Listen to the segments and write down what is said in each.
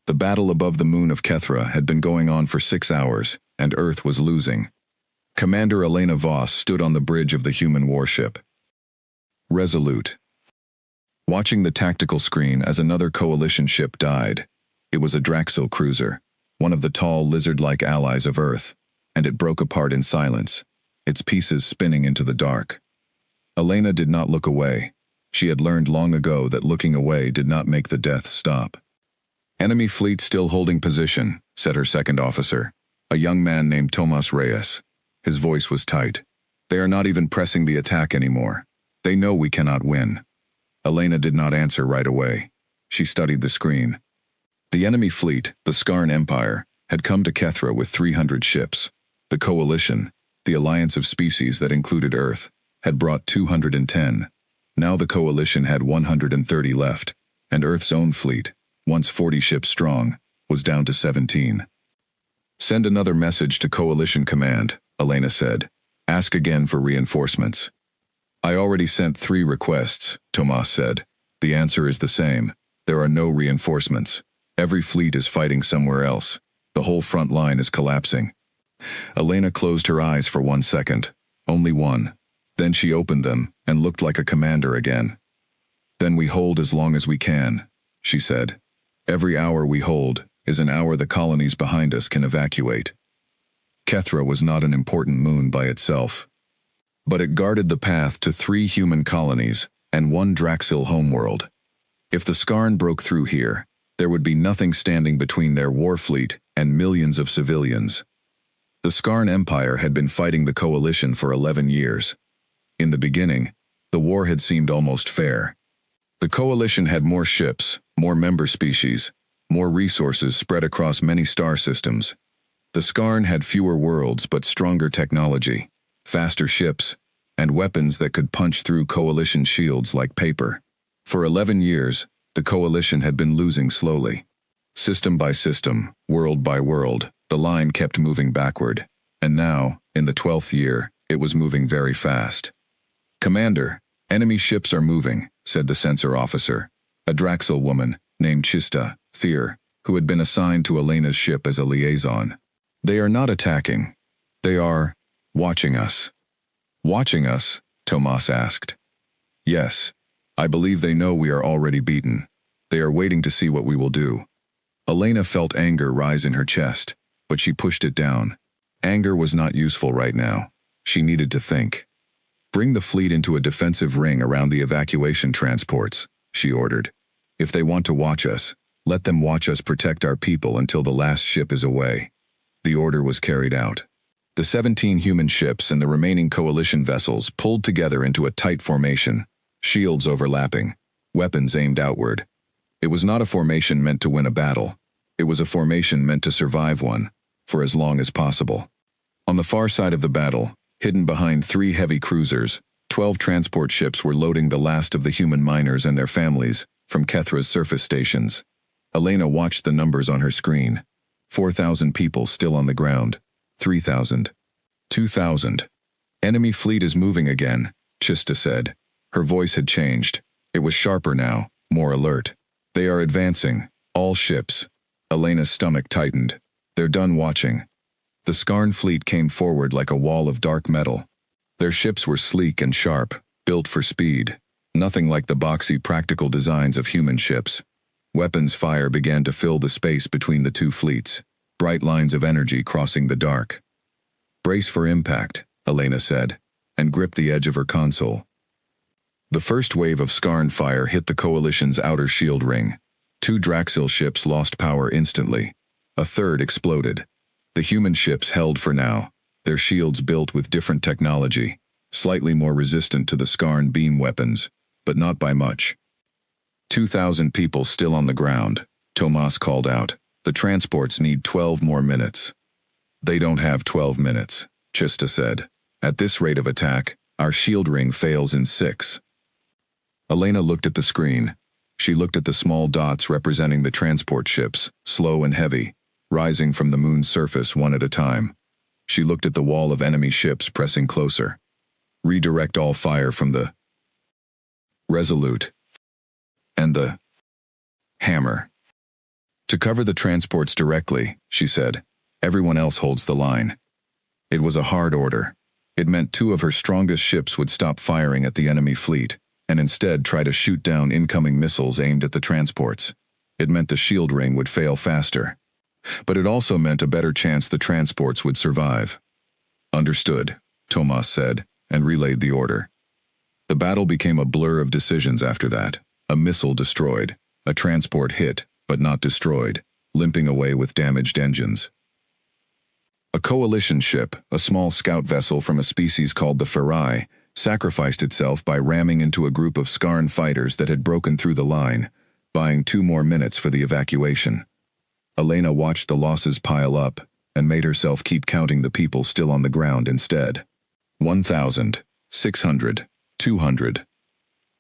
The battle above the moon of Kethra had been going on for 6 hours, and Earth was losing. Commander Elena Voss stood on the bridge of the human warship. Resolute. Watching the tactical screen as another coalition ship died. It was a Draxil cruiser, one of the tall lizard-like allies of Earth, and it broke apart in silence, its pieces spinning into the dark. Elena did not look away. She had learned long ago that looking away did not make the death stop. "Enemy fleet still holding position," said her second officer, a young man named Tomas Reyes. His voice was tight. "They are not even pressing the attack anymore. They know we cannot win." Elena did not answer right away. She studied the screen. The enemy fleet, the Skarn Empire, had come to Kethra with 300 ships. The Coalition, the alliance of species that included Earth, had brought 210. Now the Coalition had 130 left, and Earth's own fleet, once 40 ships strong, was down to 17. "Send another message to Coalition Command," Elena said. "Ask again for reinforcements." "I already sent 3 requests," Tomas said. "The answer is the same. There are no reinforcements. Every fleet is fighting somewhere else. The whole front line is collapsing." Elena closed her eyes for 1 second. Only one. Then she opened them and looked like a commander again. "Then we hold as long as we can," she said. "Every hour we hold is an hour the colonies behind us can evacuate." Kethra was not an important moon by itself, but it guarded the path to 3 human colonies and 1 Draxil homeworld. If the Skarn broke through here, there would be nothing standing between their war fleet and millions of civilians. The Skarn Empire had been fighting the Coalition for 11 years. In the beginning, the war had seemed almost fair. The Coalition had more ships, more member species, more resources spread across many star systems. The Skarn had fewer worlds but stronger technology, faster ships, and weapons that could punch through Coalition shields like paper. For 11 years, the Coalition had been losing slowly. System by system, world by world, the line kept moving backward, and now, in the 12th year, it was moving very fast. "Commander, enemy ships are moving," said the sensor officer, a Draxil woman named Chista, Fear, who had been assigned to Elena's ship as a liaison. "They are not attacking. They are watching us." "Watching us?" Tomas asked. "Yes. I believe they know we are already beaten. They are waiting to see what we will do." Elena felt anger rise in her chest, but she pushed it down. Anger was not useful right now. She needed to think. "Bring the fleet into a defensive ring around the evacuation transports," she ordered. "If they want to watch us, let them watch us protect our people until the last ship is away." The order was carried out. The 17 human ships and the remaining Coalition vessels pulled together into a tight formation, shields overlapping, weapons aimed outward. It was not a formation meant to win a battle. It was a formation meant to survive one, for as long as possible. On the far side of the battle, hidden behind 3 heavy cruisers, 12 transport ships were loading the last of the human miners and their families from Kethra's surface stations. Elena watched the numbers on her screen. 4,000 people still on the ground. 3,000. 2,000. "Enemy fleet is moving again," Chista said. Her voice had changed. It was sharper now, more alert. "They are advancing. All ships." Elena's stomach tightened. "They're done watching." The Skarn fleet came forward like a wall of dark metal. Their ships were sleek and sharp, built for speed. Nothing like the boxy practical designs of human ships. Weapons fire began to fill the space between the 2 fleets, bright lines of energy crossing the dark. "Brace for impact," Elena said, and gripped the edge of her console. The first wave of Skarn fire hit the Coalition's outer shield ring. 2 Draxil ships lost power instantly. A third exploded. The human ships held for now, their shields built with different technology, slightly more resistant to the Skarn beam weapons, but not by much. 2,000 people still on the ground, Tomas called out. "The transports need 12 more minutes." "They don't have 12 minutes, Chista said. "At this rate of attack, our shield ring fails in 6. Elena looked at the screen. She looked at the small dots representing the transport ships, slow and heavy, rising from the moon's surface one at a time. She looked at the wall of enemy ships pressing closer. "Redirect all fire from the Resolute and the Hammer." To cover the transports directly, she said. Everyone else holds the line. It was a hard order. It meant 2 of her strongest ships would stop firing at the enemy fleet, and instead try to shoot down incoming missiles aimed at the transports. It meant the shield ring would fail faster. But it also meant a better chance the transports would survive. Understood, Tomas said, and relayed the order. The battle became a blur of decisions after that. A missile destroyed, a transport hit, but not destroyed, limping away with damaged engines. A coalition ship, a small scout vessel from a species called the Ferai, sacrificed itself by ramming into a group of Skarn fighters that had broken through the line, buying 2 more minutes for the evacuation. Elena watched the losses pile up and made herself keep counting the people still on the ground instead. 1,000, 600, 200.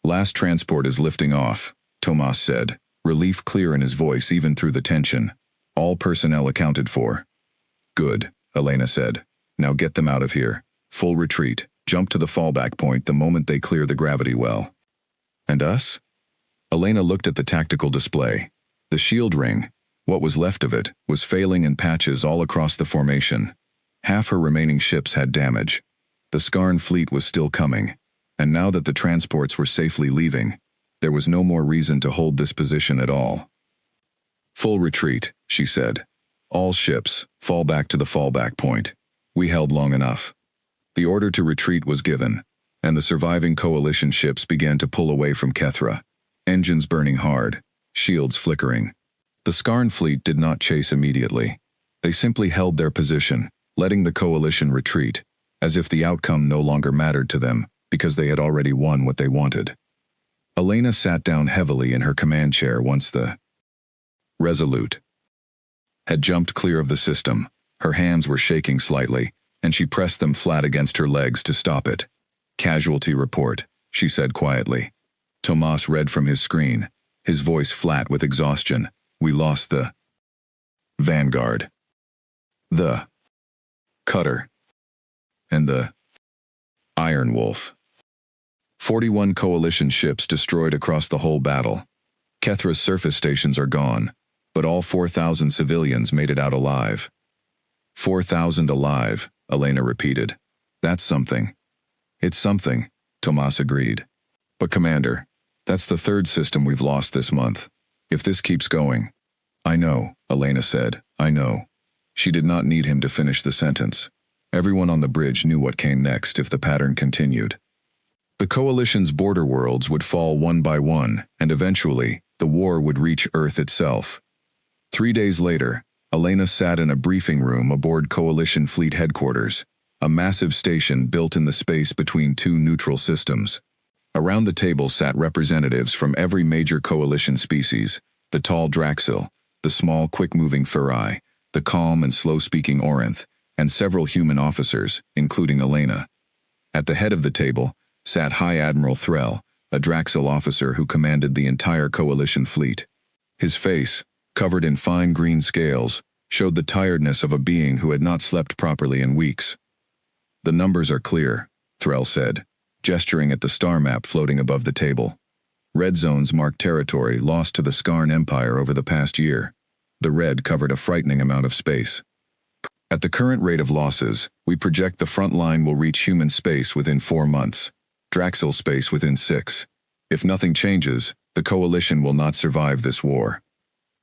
Last transport is lifting off, Tomas said, relief clear in his voice even through the tension. All personnel accounted for. Good, Elena said. Now get them out of here. Full retreat. Jump to the fallback point the moment they clear the gravity well. And us? Elena looked at the tactical display. The shield ring, what was left of it, was failing in patches all across the formation. Half her remaining ships had damage. The Skarn fleet was still coming, and now that the transports were safely leaving, there was no more reason to hold this position at all. Full retreat, she said. All ships, fall back to the fallback point. We held long enough. The order to retreat was given, and the surviving coalition ships began to pull away from Kethra, engines burning hard, shields flickering. The Skarn fleet did not chase immediately. They simply held their position, letting the coalition retreat, as if the outcome no longer mattered to them, because they had already won what they wanted. Elena sat down heavily in her command chair once the Resolute had jumped clear of the system. Her hands were shaking slightly, and she pressed them flat against her legs to stop it. Casualty report, she said quietly. Tomas read from his screen, his voice flat with exhaustion. We lost the Vanguard, the Cutter, and the Iron Wolf. 41 coalition ships destroyed across the whole battle. Kethra's surface stations are gone, but all 4,000 civilians made it out alive. 4,000 alive, Elena repeated. That's something. It's something, Tomas agreed. But Commander, that's the 3rd system we've lost this month. If this keeps going. I know, Elena said, I know. She did not need him to finish the sentence. Everyone on the bridge knew what came next if the pattern continued. The coalition's border worlds would fall one by one, and eventually, the war would reach Earth itself. 3 days later, Elena sat in a briefing room aboard Coalition Fleet Headquarters, a massive station built in the space between 2 neutral systems. Around the table sat representatives from every major coalition species, the tall Draxil, the small quick-moving Ferai, the calm and slow-speaking Orinth, and several human officers, including Elena. At the head of the table sat High Admiral Threll, a Draxil officer who commanded the entire coalition fleet. His face, covered in fine green scales, showed the tiredness of a being who had not slept properly in weeks. The numbers are clear, Threll said, gesturing at the star map floating above the table. Red zones mark territory lost to the Skarn Empire over the past year. The red covered a frightening amount of space. At the current rate of losses, we project the front line will reach human space within 4 months, Draxil space within 6. If nothing changes, the coalition will not survive this war.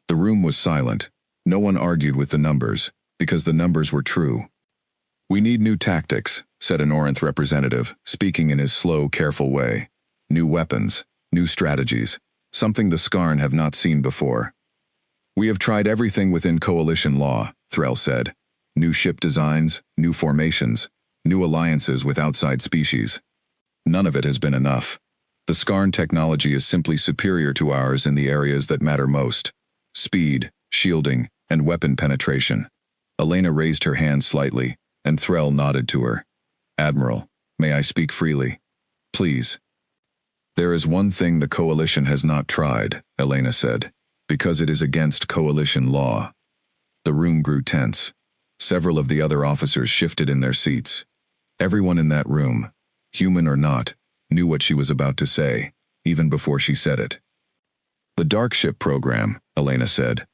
The room was silent. No one argued with the numbers, because the numbers were true. We need new tactics, said an Orinth representative, speaking in his slow, careful way. New weapons, new strategies, something the Skarn have not seen before. We have tried everything within coalition law, Threll said. New ship designs, new formations, new alliances with outside species. None of it has been enough. The Skarn technology is simply superior to ours in the areas that matter most. Speed, shielding, and weapon penetration. Elena raised her hand slightly, and Threll nodded to her. Admiral, may I speak freely? Please. There is one thing the coalition has not tried, Elena said, because it is against coalition law. The room grew tense. Several of the other officers shifted in their seats. Everyone in that room, human or not, knew what she was about to say, even before she said it. The dark ship program, Elena said.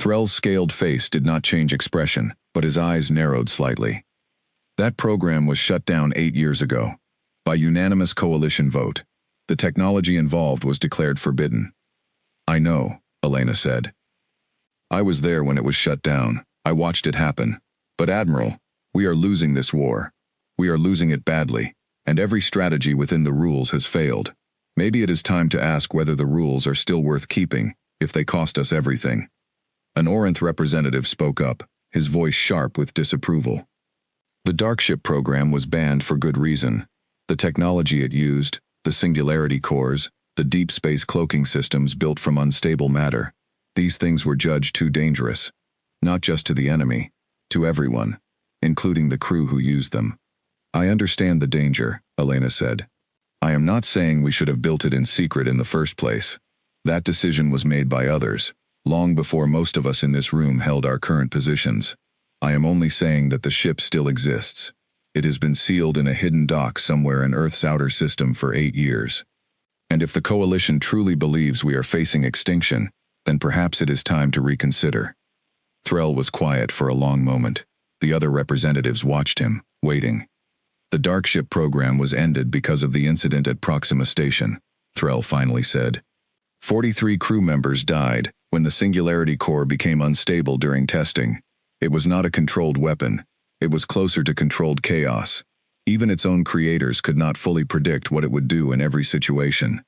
Threll's scaled face did not change expression, but his eyes narrowed slightly. That program was shut down 8 years ago. By unanimous coalition vote. The technology involved was declared forbidden. I know, Elena said. I was there when it was shut down. I watched it happen. But Admiral, we are losing this war. We are losing it badly, and every strategy within the rules has failed. Maybe it is time to ask whether the rules are still worth keeping, if they cost us everything. An Orinth representative spoke up, his voice sharp with disapproval. The Darkship program was banned for good reason. The technology it used, the singularity cores, the deep space cloaking systems built from unstable matter, these things were judged too dangerous. Not just to the enemy, to everyone, including the crew who used them. I understand the danger, Elena said. I am not saying we should have built it in secret in the first place. That decision was made by others, long before most of us in this room held our current positions. I am only saying that the ship still exists. It has been sealed in a hidden dock somewhere in Earth's outer system for 8 years. And if the Coalition truly believes we are facing extinction, then perhaps it is time to reconsider. Threll was quiet for a long moment. The other representatives watched him, waiting. The Darkship program was ended because of the incident at Proxima Station, Threll finally said. 43 crew members died when the Singularity Core became unstable during testing. It was not a controlled weapon. It was closer to controlled chaos. Even its own creators could not fully predict what it would do in every situation.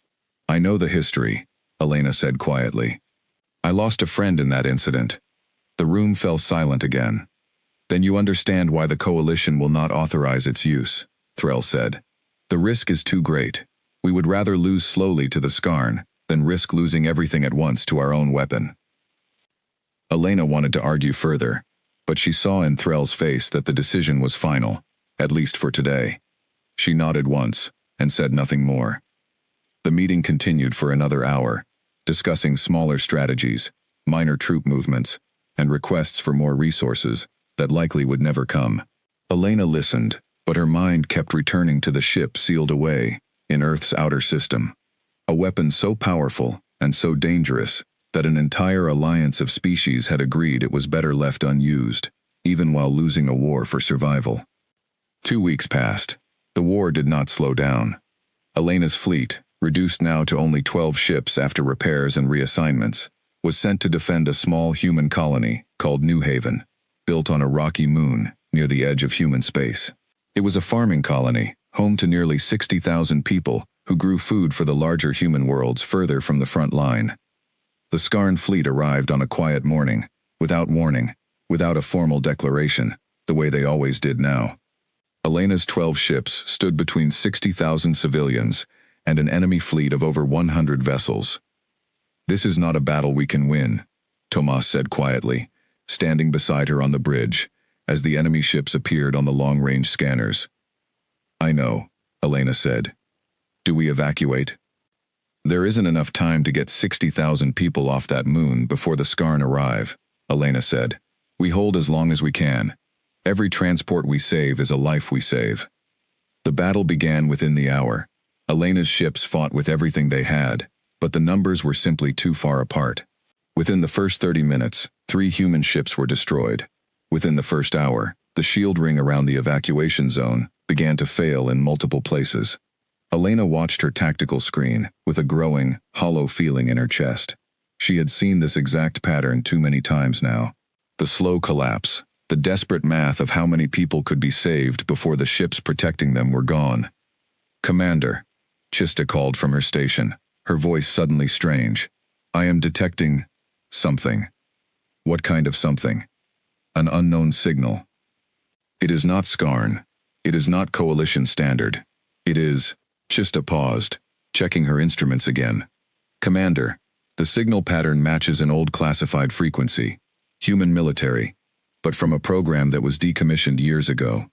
I know the history, Elena said quietly. I lost a friend in that incident. The room fell silent again. Then you understand why the Coalition will not authorize its use, Threll said. The risk is too great. We would rather lose slowly to the Skarn than risk losing everything at once to our own weapon. Elena wanted to argue further, but she saw in Threll's face that the decision was final, at least for today. She nodded once and said nothing more. The meeting continued for another hour, discussing smaller strategies, minor troop movements, and requests for more resources that likely would never come. Elena listened, but her mind kept returning to the ship sealed away in Earth's outer system. A weapon so powerful and so dangerous that an entire alliance of species had agreed it was better left unused, even while losing a war for survival. 2 weeks passed. The war did not slow down. Elena's fleet, reduced now to only 12 ships after repairs and reassignments, was sent to defend a small human colony called New Haven, built on a rocky moon near the edge of human space. It was a farming colony, home to nearly 60,000 people who grew food for the larger human worlds further from the front line. The Skarn fleet arrived on a quiet morning, without warning, without a formal declaration, the way they always did now. Elena's 12 ships stood between 60,000 civilians and an enemy fleet of over 100 vessels. This is not a battle we can win, Tomas said quietly, standing beside her on the bridge, as the enemy ships appeared on the long-range scanners. I know, Elena said. Do we evacuate? There isn't enough time to get 60,000 people off that moon before the Skarn arrive, Elena said. We hold as long as we can. Every transport we save is a life we save. The battle began within the hour. Elena's ships fought with everything they had, but the numbers were simply too far apart. Within the first 30 minutes, 3 human ships were destroyed. Within the first hour, the shield ring around the evacuation zone began to fail in multiple places. Elena watched her tactical screen with a growing, hollow feeling in her chest. She had seen this exact pattern too many times now. The slow collapse, the desperate math of how many people could be saved before the ships protecting them were gone. Commander, Chista called from her station, her voice suddenly strange. I am detecting something. What kind of something? An unknown signal. It is not Skarn. It is not Coalition Standard. It is... Chista paused, checking her instruments again. Commander, the signal pattern matches an old classified frequency, human military, but from a program that was decommissioned years ago.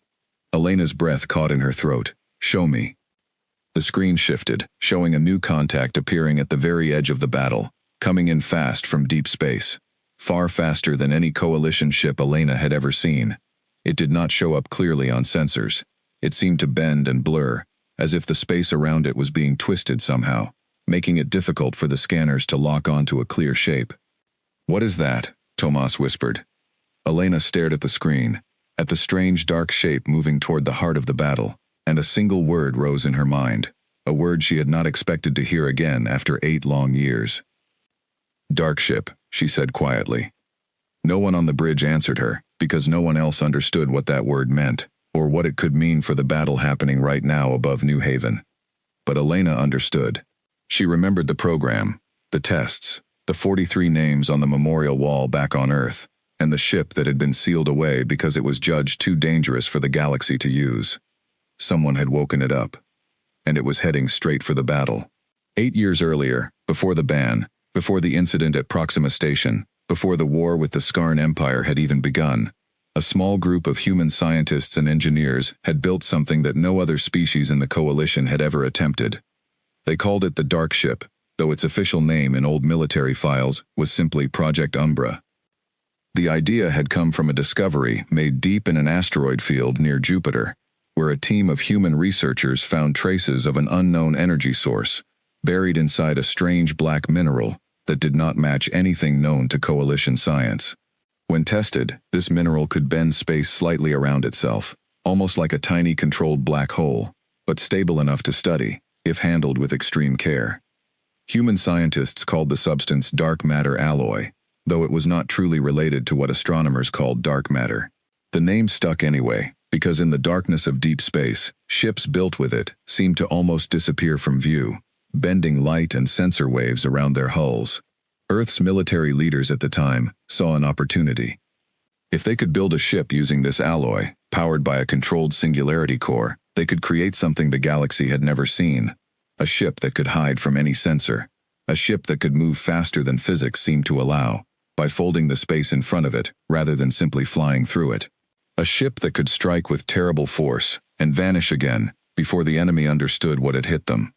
Elena's breath caught in her throat. Show me. The screen shifted, showing a new contact appearing at the very edge of the battle, coming in fast from deep space. Far faster than any Coalition ship Elena had ever seen. It did not show up clearly on sensors. It seemed to bend and blur, as if the space around it was being twisted somehow, making it difficult for the scanners to lock onto a clear shape. What is that? Tomas whispered. Elena stared at the screen, at the strange dark shape moving toward the heart of the battle, and a single word rose in her mind, a word she had not expected to hear again after 8 long years. Dark ship, she said quietly. No one on the bridge answered her, because no one else understood what that word meant, or what it could mean for the battle happening right now above New Haven. But Elena understood. She remembered the program, the tests, the 43 names on the memorial wall back on Earth, and the ship that had been sealed away because it was judged too dangerous for the galaxy to use. Someone had woken it up, and it was heading straight for the battle. 8 years earlier, before the ban, before the incident at Proxima Station, before the war with the Skarn Empire had even begun, a small group of human scientists and engineers had built something that no other species in the Coalition had ever attempted. They called it the Dark Ship, though its official name in old military files was simply Project Umbra. The idea had come from a discovery made deep in an asteroid field near Jupiter, where a team of human researchers found traces of an unknown energy source, buried inside a strange black mineral that did not match anything known to Coalition science. When tested, this mineral could bend space slightly around itself, almost like a tiny controlled black hole, but stable enough to study, if handled with extreme care. Human scientists called the substance dark matter alloy, though it was not truly related to what astronomers called dark matter. The name stuck anyway, because in the darkness of deep space, ships built with it seemed to almost disappear from view, bending light and sensor waves around their hulls. Earth's military leaders at the time saw an opportunity. If they could build a ship using this alloy, powered by a controlled singularity core, they could create something the galaxy had never seen. A ship that could hide from any sensor. A ship that could move faster than physics seemed to allow, by folding the space in front of it, rather than simply flying through it. A ship that could strike with terrible force, and vanish again, before the enemy understood what had hit them.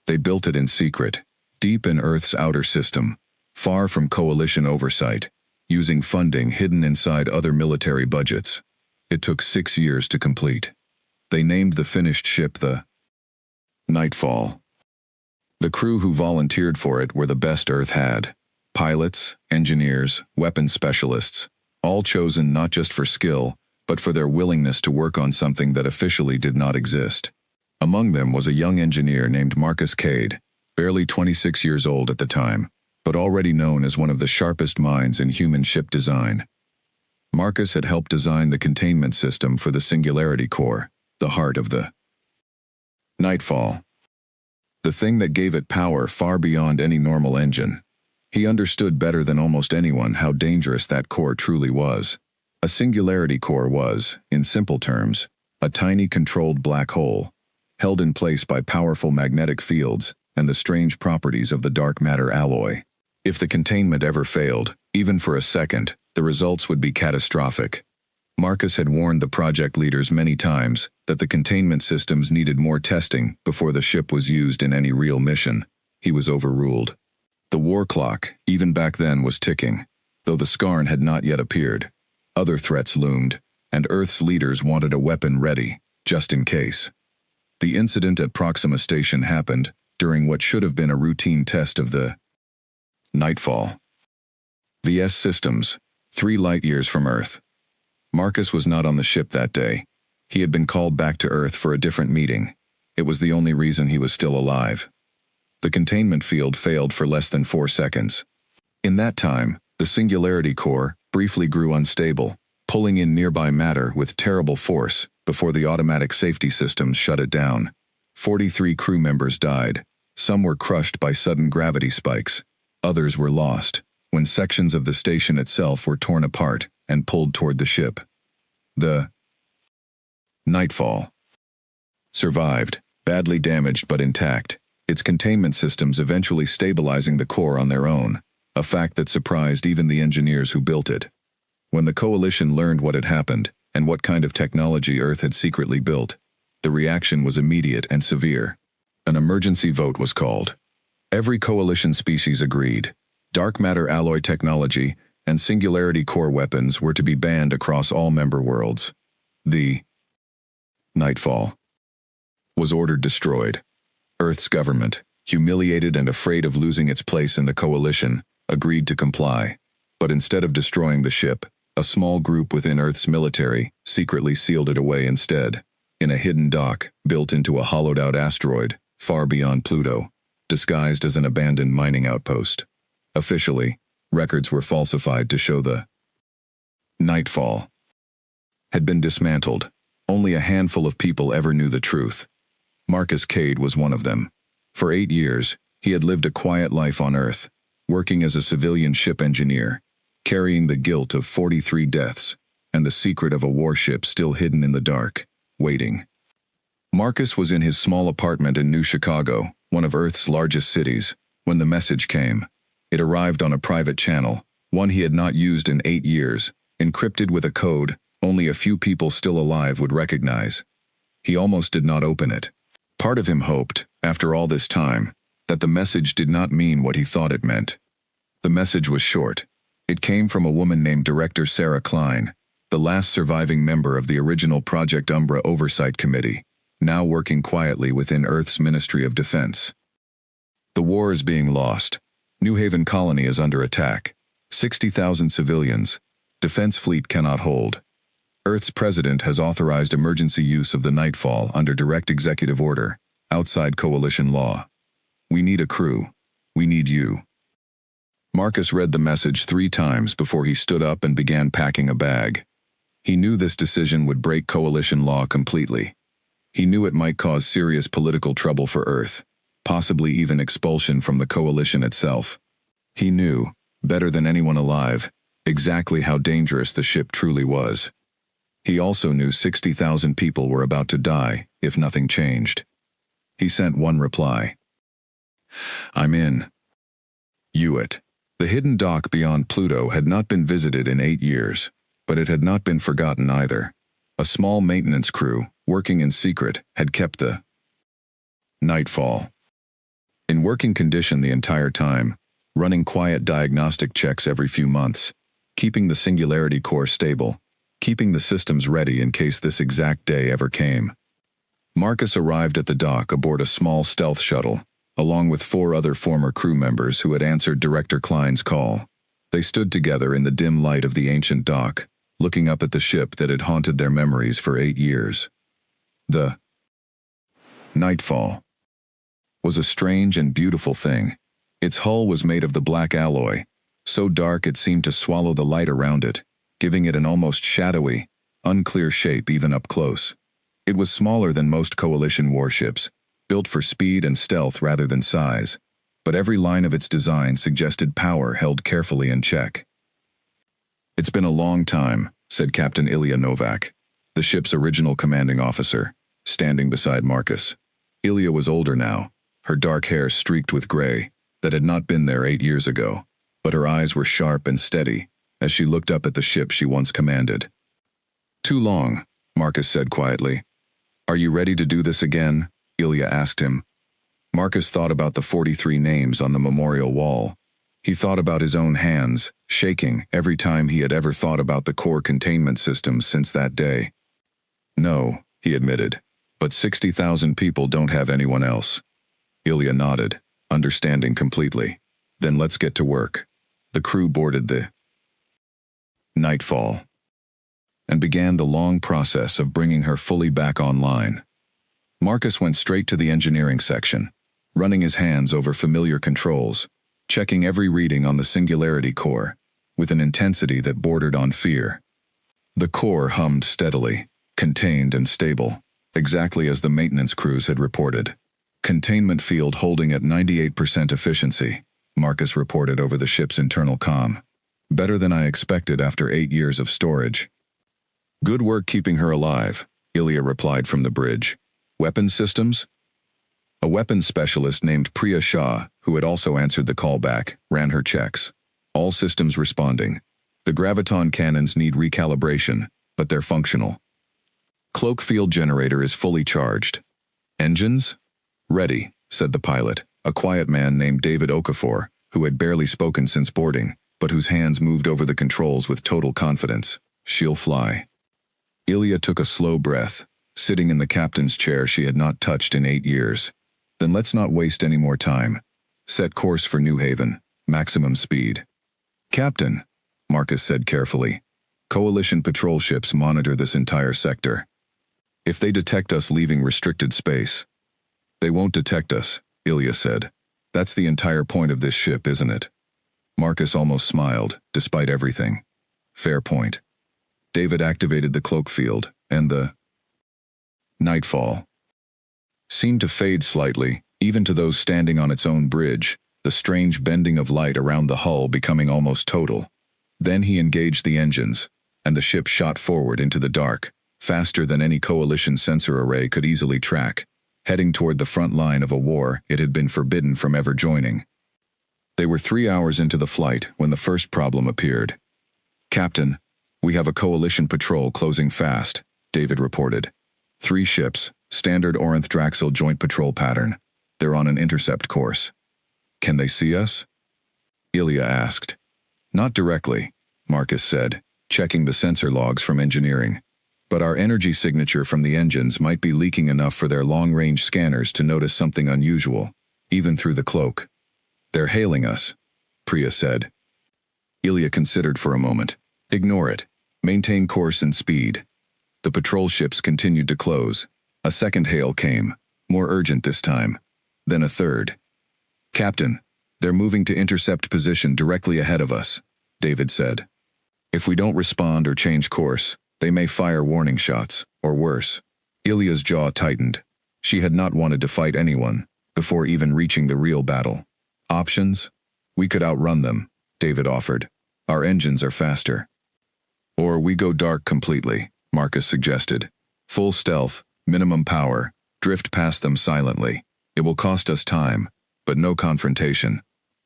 They built it in secret, deep in Earth's outer system, far from Coalition oversight, using funding hidden inside other military budgets. It took 6 years to complete. They named the finished ship the Nightfall. The crew who volunteered for it were the best Earth had. Pilots, engineers, weapons specialists, all chosen not just for skill, but for their willingness to work on something that officially did not exist. Among them was a young engineer named Marcus Cade, barely 26 years old at the time, but already known as one of the sharpest minds in human ship design. Marcus had helped design the containment system for the Singularity Core, the heart of the Nightfall. The thing that gave it power far beyond any normal engine. He understood better than almost anyone how dangerous that core truly was. A singularity core was, in simple terms, a tiny controlled black hole, held in place by powerful magnetic fields and the strange properties of the dark matter alloy. If the containment ever failed, even for a second, the results would be catastrophic. Marcus had warned the project leaders many times that the containment systems needed more testing before the ship was used in any real mission. He was overruled. The war clock, even back then, was ticking, though the Skarn had not yet appeared. Other threats loomed, and Earth's leaders wanted a weapon ready, just in case. The incident at Proxima Station happened during what should have been a routine test of the Nightfall. The S systems, 3 light-years from Earth. Marcus was not on the ship that day. He had been called back to Earth for a different meeting. It was the only reason he was still alive. The containment field failed for less than 4 seconds. In that time, the Singularity Core briefly grew unstable, pulling in nearby matter with terrible force before the automatic safety systems shut it down. 43 crew members died. Some were crushed by sudden gravity spikes. Others were lost when sections of the station itself were torn apart and pulled toward the ship. The Nightfall survived, badly damaged but intact, its containment systems eventually stabilizing the core on their own, a fact that surprised even the engineers who built it. When the Coalition learned what had happened and what kind of technology Earth had secretly built, the reaction was immediate and severe. An emergency vote was called. Every Coalition species agreed. Dark matter alloy technology and singularity core weapons were to be banned across all member worlds. The Nightfall was ordered destroyed. Earth's government, humiliated and afraid of losing its place in the Coalition, agreed to comply. But instead of destroying the ship, a small group within Earth's military secretly sealed it away instead, in a hidden dock built into a hollowed-out asteroid far beyond Pluto, disguised as an abandoned mining outpost. Officially, records were falsified to show the Nightfall had been dismantled. Only a handful of people ever knew the truth. Marcus Cade was one of them. For 8 years, he had lived a quiet life on Earth, working as a civilian ship engineer, carrying the guilt of 43 deaths, and the secret of a warship still hidden in the dark, waiting. Marcus was in his small apartment in New Chicago, one of Earth's largest cities, when the message came. It arrived on a private channel, one he had not used in 8 years, encrypted with a code only a few people still alive would recognize. He almost did not open it. Part of him hoped, after all this time, that the message did not mean what he thought it meant. The message was short. It came from a woman named Director Sarah Klein, the last surviving member of the original Project Umbra Oversight Committee, now working quietly within Earth's Ministry of Defense. The war is being lost. New Haven Colony is under attack. 60,000 civilians. Defense fleet cannot hold. Earth's president has authorized emergency use of the Nightfall under direct executive order, outside coalition law. We need a crew. We need you. Marcus read the message 3 times before he stood up and began packing a bag. He knew this decision would break coalition law completely. He knew it might cause serious political trouble for Earth, possibly even expulsion from the coalition itself. He knew, better than anyone alive, exactly how dangerous the ship truly was. He also knew 60,000 people were about to die if nothing changed. He sent one reply. I'm in. Hewitt. The hidden dock beyond Pluto had not been visited in 8 years, but it had not been forgotten either. A small maintenance crew, working in secret, had kept the Nightfall in working condition the entire time, running quiet diagnostic checks every few months, keeping the Singularity core stable, keeping the systems ready in case this exact day ever came. Marcus arrived at the dock aboard a small stealth shuttle, along with 4 other former crew members who had answered Director Klein's call. They stood together in the dim light of the ancient dock, looking up at the ship that had haunted their memories for 8 years. The Nightfall was a strange and beautiful thing. Its hull was made of the black alloy, so dark it seemed to swallow the light around it, giving it an almost shadowy, unclear shape even up close. It was smaller than most coalition warships, built for speed and stealth rather than size, but every line of its design suggested power held carefully in check. It's been a long time, said Captain Ilya Novak, the ship's original commanding officer, standing beside Marcus. Ilya was older now, her dark hair streaked with gray, that had not been there 8 years ago, but her eyes were sharp and steady as she looked up at the ship she once commanded. Too long, Marcus said quietly. Are you ready to do this again? Ilya asked him. Marcus thought about the 43 names on the memorial wall. He thought about his own hands, shaking every time he had ever thought about the core containment system since that day. No, he admitted, but 60,000 people don't have anyone else. Ilya nodded, understanding completely. Then let's get to work. The crew boarded the Nightfall and began the long process of bringing her fully back online. Marcus went straight to the engineering section, running his hands over familiar controls, checking every reading on the Singularity core, with an intensity that bordered on fear. The core hummed steadily, contained and stable, exactly as the maintenance crews had reported. Containment field holding at 98% efficiency, Marcus reported over the ship's internal comm. Better than I expected after 8 years of storage. Good work keeping her alive, Ilya replied from the bridge. Weapons systems? A weapons specialist named Priya Shah, who had also answered the callback, ran her checks. All systems responding. The graviton cannons need recalibration, but they're functional. Cloak field generator is fully charged. Engines? Ready, said the pilot, a quiet man named David Okafor, who had barely spoken since boarding, but whose hands moved over the controls with total confidence. She'll fly. Ilya took a slow breath, sitting in the captain's chair she had not touched in 8 years. Then let's not waste any more time. Set course for New Haven, maximum speed. Captain, Marcus said carefully. Coalition patrol ships monitor this entire sector. If they detect us leaving restricted space, they won't detect us, Ilya said. That's the entire point of this ship, isn't it? Marcus almost smiled, despite everything. Fair point. David activated the cloak field, and the nightfall seemed to fade slightly, even to those standing on its own bridge, the strange bending of light around the hull becoming almost total. Then he engaged the engines, and the ship shot forward into the dark, faster than any coalition sensor array could easily track, heading toward the front line of a war it had been forbidden from ever joining. They were 3 hours into the flight when the first problem appeared. "Captain, we have a coalition patrol closing fast," David reported. 3 ships, standard Orinth-Draxel joint patrol pattern. They're on an intercept course. "Can they see us?" Ilya asked. "Not directly," Marcus said, checking the sensor logs from engineering. "But our energy signature from the engines might be leaking enough for their long-range scanners to notice something unusual, even through the cloak." "They're hailing us," Priya said. Ilya considered for a moment. "Ignore it. Maintain course and speed." The patrol ships continued to close. A second hail came, more urgent this time. Then a third. "Captain, they're moving to intercept position directly ahead of us," David said. "If we don't respond or change course, they may fire warning shots, or worse." Ilya's jaw tightened. She had not wanted to fight anyone, before even reaching the real battle. "Options? We could outrun them," David offered. "Our engines are faster." "Or we go dark completely," Marcus suggested. "Full stealth, minimum power, drift past them silently. It will cost us time, but no confrontation."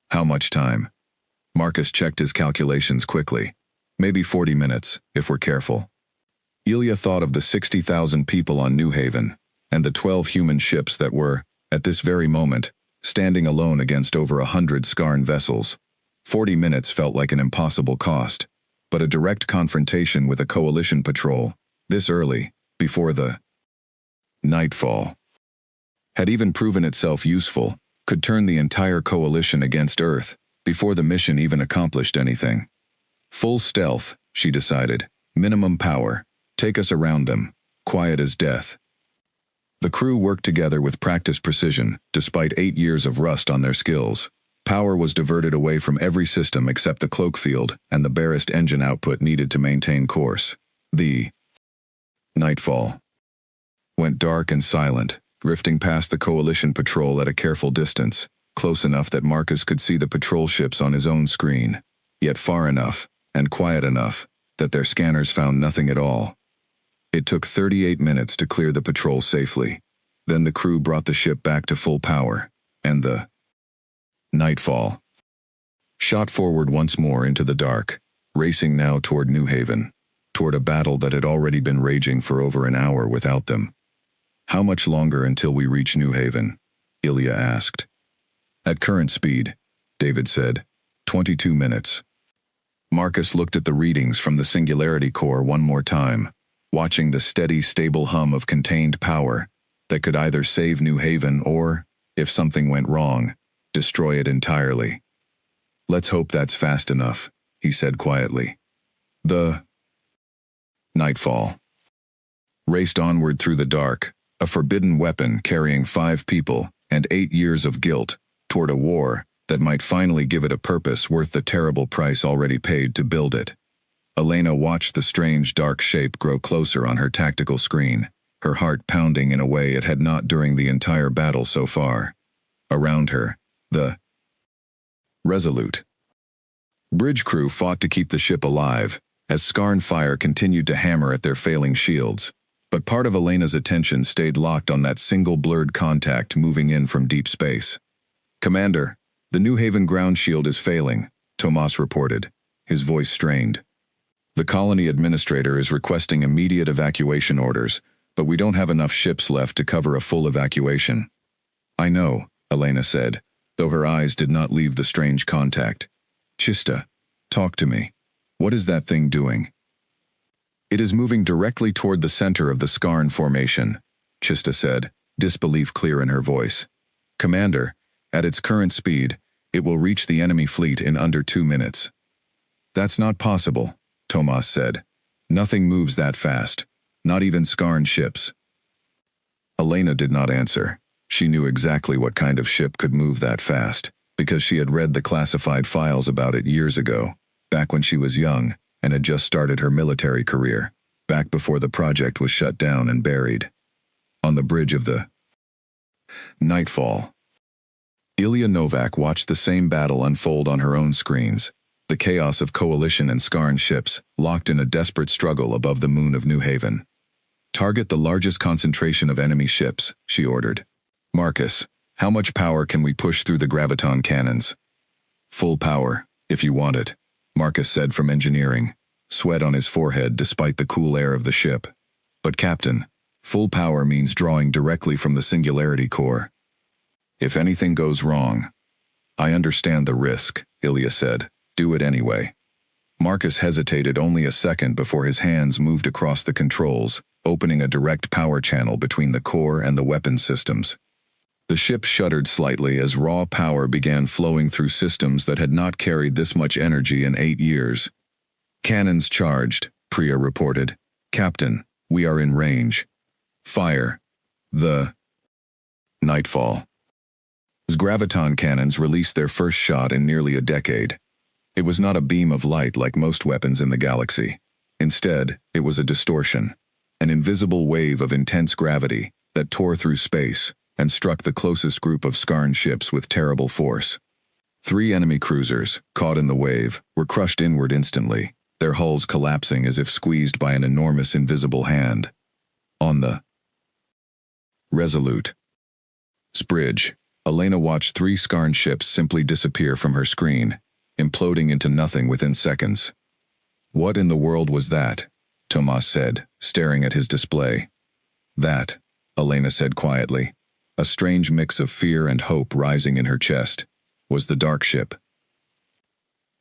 "How much time?" Marcus checked his calculations quickly. "Maybe 40 minutes, if we're careful." Ilya thought of the 60,000 people on New Haven, and the 12 human ships that were, at this very moment, standing alone against over 100 Skarn vessels. 40 minutes felt like an impossible cost, but a direct confrontation with a coalition patrol, this early, before the nightfall, had even proven itself useful, could turn the entire coalition against Earth, before the mission even accomplished anything. Full stealth, she decided. Minimum power. Take us around them. Quiet as death. The crew worked together with practiced precision, despite 8 years of rust on their skills. Power was diverted away from every system except the cloak field and the barest engine output needed to maintain course. The nightfall went dark and silent, drifting past the coalition patrol at a careful distance, close enough that Marcus could see the patrol ships on his own screen, yet far enough, and quiet enough, that their scanners found nothing at all. It took 38 minutes to clear the patrol safely. Then the crew brought the ship back to full power, and the nightfall shot forward once more into the dark, racing now toward New Haven, toward a battle that had already been raging for over an hour without them. "How much longer until we reach New Haven?" Ilya asked. "At current speed," David said. 22 minutes. Marcus looked at the readings from the Singularity Core one more time, watching the steady, stable hum of contained power that could either save New Haven or, if something went wrong, destroy it entirely. "Let's hope that's fast enough," he said quietly. The nightfall raced onward through the dark, a forbidden weapon carrying 5 people and 8 years of guilt, toward a war that might finally give it a purpose worth the terrible price already paid to build it. Elena watched the strange dark shape grow closer on her tactical screen, her heart pounding in a way it had not during the entire battle so far. Around her, the resolute bridge crew fought to keep the ship alive, as Skarn fire continued to hammer at their failing shields, but part of Elena's attention stayed locked on that single blurred contact moving in from deep space. "Commander, the New Haven ground shield is failing," Tomas reported, his voice strained. "The colony administrator is requesting immediate evacuation orders, but we don't have enough ships left to cover a full evacuation." "I know," Elena said, though her eyes did not leave the strange contact. "Chista, talk to me. What is that thing doing?" "It is moving directly toward the center of the Skarn formation," Chista said, disbelief clear in her voice. "Commander, at its current speed, it will reach the enemy fleet in under 2 minutes." That's not possible, Tomas said. Nothing moves that fast. Not even Skarn ships. Elena did not answer. She knew exactly what kind of ship could move that fast, because she had read the classified files about it years ago, back when she was young and had just started her military career, back before the project was shut down and buried. On the bridge of the Nightfall. Ilya Novak watched the same battle unfold on her own screens, the chaos of Coalition and Skarn ships, locked in a desperate struggle above the moon of New Haven. Target the largest concentration of enemy ships, she ordered. Marcus, how much power can we push through the graviton cannons? Full power, if you want it, Marcus said from engineering, sweat on his forehead despite the cool air of the ship. But Captain, full power means drawing directly from the Singularity Core. If anything goes wrong. I understand the risk, Ilya said. Do it anyway. Marcus hesitated only a second before his hands moved across the controls, opening a direct power channel between the core and the weapons systems. The ship shuddered slightly as raw power began flowing through systems that had not carried this much energy in 8 years. Cannons charged, Priya reported. Captain, we are in range. Fire. The Nightfall. Graviton cannons released their first shot in nearly a decade. It was not a beam of light like most weapons in the galaxy. Instead, it was a distortion, an invisible wave of intense gravity that tore through space and struck the closest group of Skarn ships with terrible force. 3 enemy cruisers, caught in the wave, were crushed inward instantly, their hulls collapsing as if squeezed by an enormous invisible hand. On the Resolute bridge, Elena watched 3 Skarn ships simply disappear from her screen, imploding into nothing within seconds. What in the world was that? Tomas said, staring at his display. That, Elena said quietly, a strange mix of fear and hope rising in her chest, was the Dark Ship.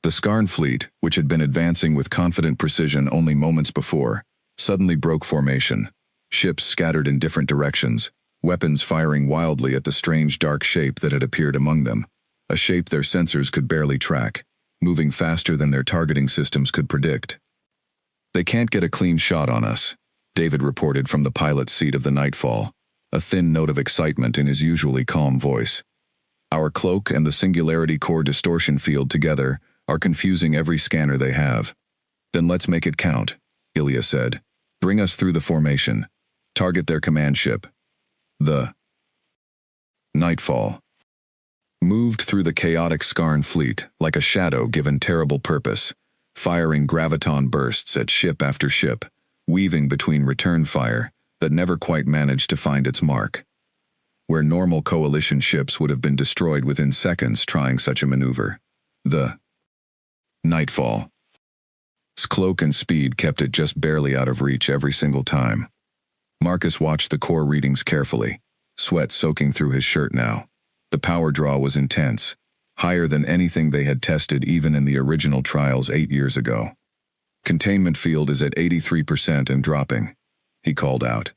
The Skarn fleet, which had been advancing with confident precision only moments before, suddenly broke formation. Ships scattered in different directions, weapons firing wildly at the strange dark shape that had appeared among them, a shape their sensors could barely track, moving faster than their targeting systems could predict. They can't get a clean shot on us, David reported from the pilot's seat of the Nightfall, a thin note of excitement in his usually calm voice. Our cloak and the Singularity Core distortion field together are confusing every scanner they have. Then let's make it count, Ilya said. Bring us through the formation. Target their command ship. The Nightfall moved through the chaotic Skarn fleet like a shadow given terrible purpose, firing graviton bursts at ship after ship, weaving between return fire that never quite managed to find its mark. Where normal coalition ships would have been destroyed within seconds trying such a maneuver, the Nightfall's cloak and speed kept it just barely out of reach every single time. Marcus watched the core readings carefully, sweat soaking through his shirt now. The power draw was intense, higher than anything they had tested even in the original trials 8 years ago. Containment field is at 83% and dropping, he called out.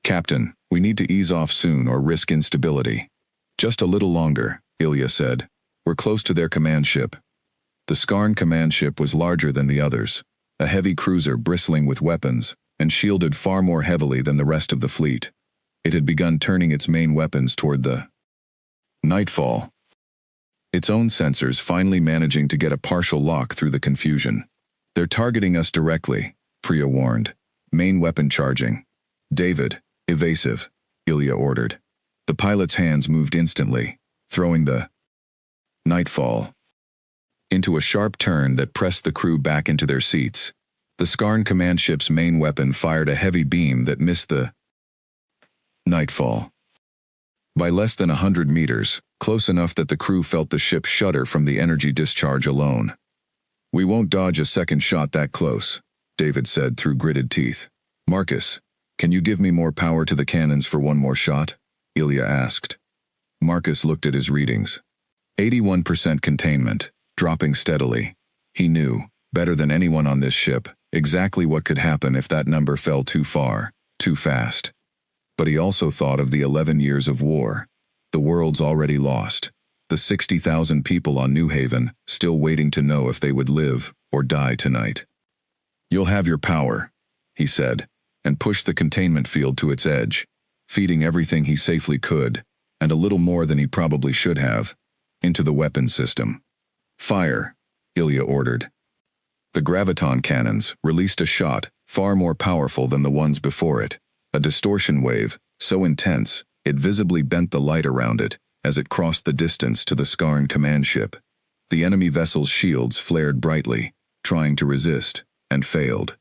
Captain, we need to ease off soon or risk instability. Just a little longer, Ilya said. We're close to their command ship. The Skarn command ship was larger than the others, a heavy cruiser bristling with weapons and shielded far more heavily than the rest of the fleet. It had begun turning its main weapons toward the Nightfall, its own sensors finally managing to get a partial lock through the confusion. They're targeting us directly, Priya warned. Main weapon charging. David, evasive, Ilya ordered. The pilot's hands moved instantly, throwing the Nightfall into a sharp turn that pressed the crew back into their seats. The Skarn command ship's main weapon fired a heavy beam that missed the Nightfall by less than 100 meters, close enough that the crew felt the ship shudder from the energy discharge alone. We won't dodge a second shot that close, David said through gritted teeth. Marcus, can you give me more power to the cannons for one more shot? Ilya asked. Marcus looked at his readings. 81% containment, dropping steadily. He knew, better than anyone on this ship, exactly what could happen if that number fell too far, too fast. But he also thought of the 11 years of war. The world's already lost. The 60,000 people on New Haven, still waiting to know if they would live or die tonight. You'll have your power, he said, and pushed the containment field to its edge, feeding everything he safely could, and a little more than he probably should have, into the weapons system. Fire, Ilya ordered. The graviton cannons released a shot far more powerful than the ones before it, a distortion wave so intense it visibly bent the light around it as it crossed the distance to the Skarn command ship. The enemy vessel's shields flared brightly, trying to resist, and failed.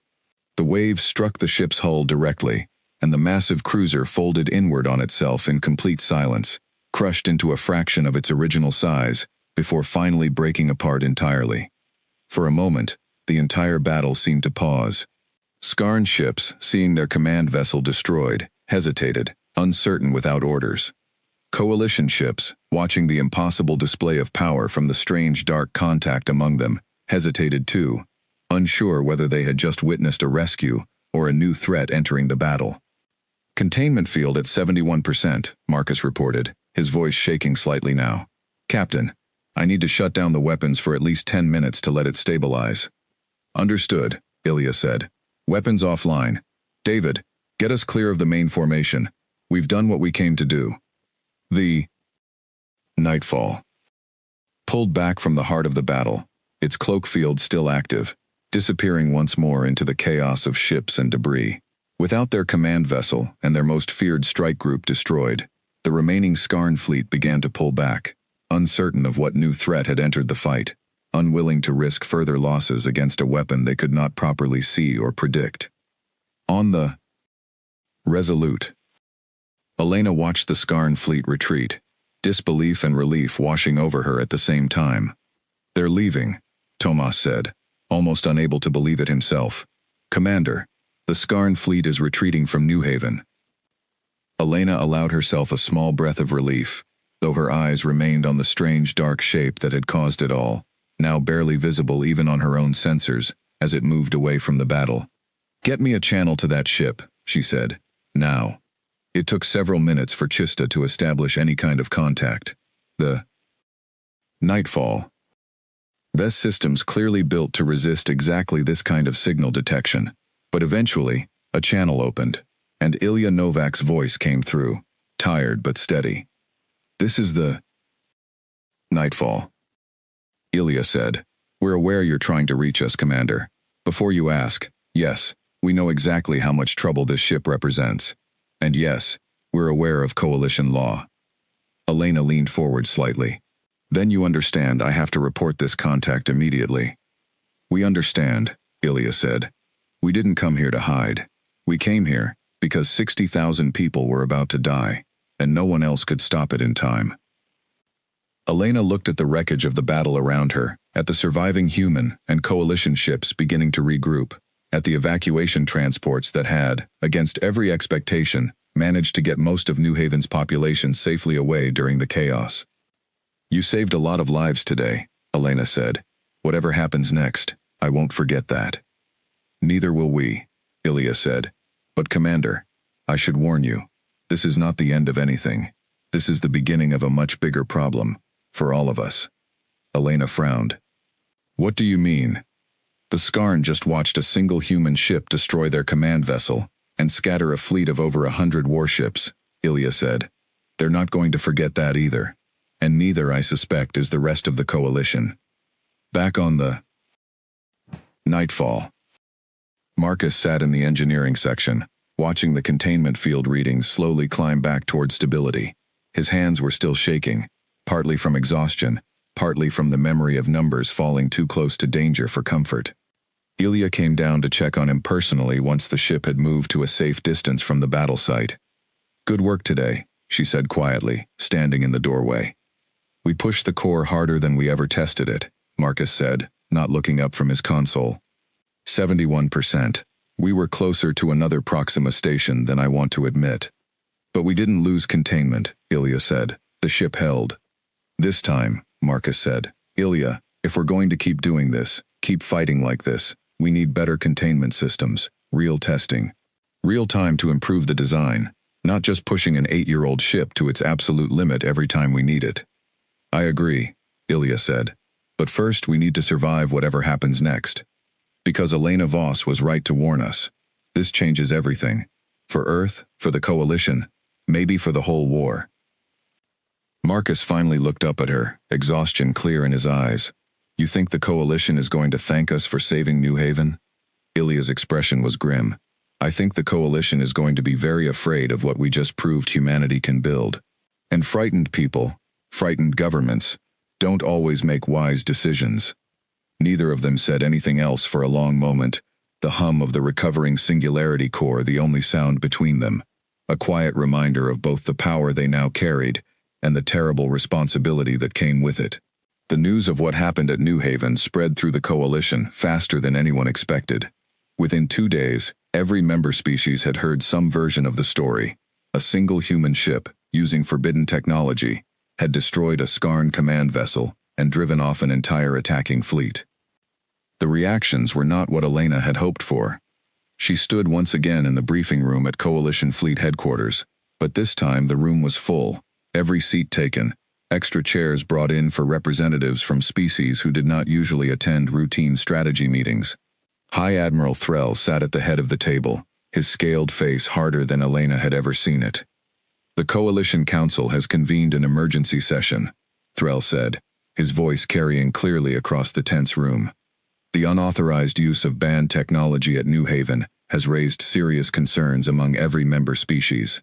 The wave struck the ship's hull directly, and the massive cruiser folded inward on itself in complete silence, crushed into a fraction of its original size, before finally breaking apart entirely. For a moment, the entire battle seemed to pause. Skarn ships, seeing their command vessel destroyed, hesitated, uncertain without orders. Coalition ships, watching the impossible display of power from the strange dark contact among them, hesitated too, unsure whether they had just witnessed a rescue or a new threat entering the battle. Containment field at 71%, Marcus reported, his voice shaking slightly now. Captain, I need to shut down the weapons for at least 10 minutes to let it stabilize. Understood, Ilya said. Weapons offline. David, get us clear of the main formation. We've done what we came to do. The nightfall. Pulled back from the heart of the battle, its cloak field still active, disappearing once more into the chaos of ships and debris. Without their command vessel and their most feared strike group destroyed, the remaining Skarn fleet began to pull back, uncertain of what new threat had entered the fight, unwilling to risk further losses against a weapon they could not properly see or predict. On the Resolute, Elena watched the Skarn fleet retreat, disbelief and relief washing over her at the same time. They're leaving, Tomas said, almost unable to believe it himself. Commander, the Skarn fleet is retreating from New Haven. Elena allowed herself a small breath of relief, though her eyes remained on the strange dark shape that had caused it all, now barely visible even on her own sensors, as it moved away from the battle. Get me a channel to that ship, she said. Now. It took several minutes for Chista to establish any kind of contact. The nightfall. Vest systems clearly built to resist exactly this kind of signal detection, but eventually, a channel opened, and Ilya Novak's voice came through, tired but steady. This is the nightfall. Ilya said. We're aware you're trying to reach us, Commander. Before you ask, yes, we know exactly how much trouble this ship represents. And yes, we're aware of coalition law. Elena leaned forward slightly. Then you understand I have to report this contact immediately. We understand, Ilya said. We didn't come here to hide. We came here because 60,000 people were about to die, and no one else could stop it in time. Elena looked at the wreckage of the battle around her, at the surviving human and coalition ships beginning to regroup, at the evacuation transports that had, against every expectation, managed to get most of New Haven's population safely away during the chaos. You saved a lot of lives today, Elena said. Whatever happens next, I won't forget that. Neither will we, Ilya said. But Commander, I should warn you, this is not the end of anything. This is the beginning of a much bigger problem, for all of us. Elena frowned. What do you mean? The Skarn just watched a single human ship destroy their command vessel and scatter a fleet of over 100 warships, Ilya said. They're not going to forget that either. And neither, I suspect, is the rest of the coalition. Back on the nightfall. Marcus sat in the engineering section, watching the containment field readings slowly climb back toward stability. His hands were still shaking, partly from exhaustion, partly from the memory of numbers falling too close to danger for comfort. Ilya came down to check on him personally once the ship had moved to a safe distance from the battle site. Good work today, she said quietly, standing in the doorway. We pushed the core harder than we ever tested it, Marcus said, not looking up from his console. 71%. We were closer to another Proxima station than I want to admit. But we didn't lose containment, Ilya said. The ship held. This time, Marcus said. Ilya, if we're going to keep doing this, keep fighting like this, we need better containment systems, real testing. Real time to improve the design, not just pushing an 8-year-old ship to its absolute limit every time we need it. I agree, Ilya said. But first we need to survive whatever happens next. Because Elena Voss was right to warn us. This changes everything. For Earth, for the Coalition, maybe for the whole war. Marcus finally looked up at her, exhaustion clear in his eyes. You think the Coalition is going to thank us for saving New Haven? Ilya's expression was grim. I think the Coalition is going to be very afraid of what we just proved humanity can build. And frightened people, frightened governments, don't always make wise decisions. Neither of them said anything else for a long moment, the hum of the recovering singularity core the only sound between them, a quiet reminder of both the power they now carried and the terrible responsibility that came with it. The news of what happened at New Haven spread through the Coalition faster than anyone expected. Within 2 days, every member species had heard some version of the story. A single human ship, using forbidden technology, had destroyed a Skarn command vessel and driven off an entire attacking fleet. The reactions were not what Elena had hoped for. She stood once again in the briefing room at Coalition Fleet headquarters, but this time the room was full, every seat taken, extra chairs brought in for representatives from species who did not usually attend routine strategy meetings. High Admiral Threll sat at the head of the table, his scaled face harder than Elena had ever seen it. The Coalition Council has convened an emergency session, Threll said, his voice carrying clearly across the tense room. The unauthorized use of banned technology at New Haven has raised serious concerns among every member species.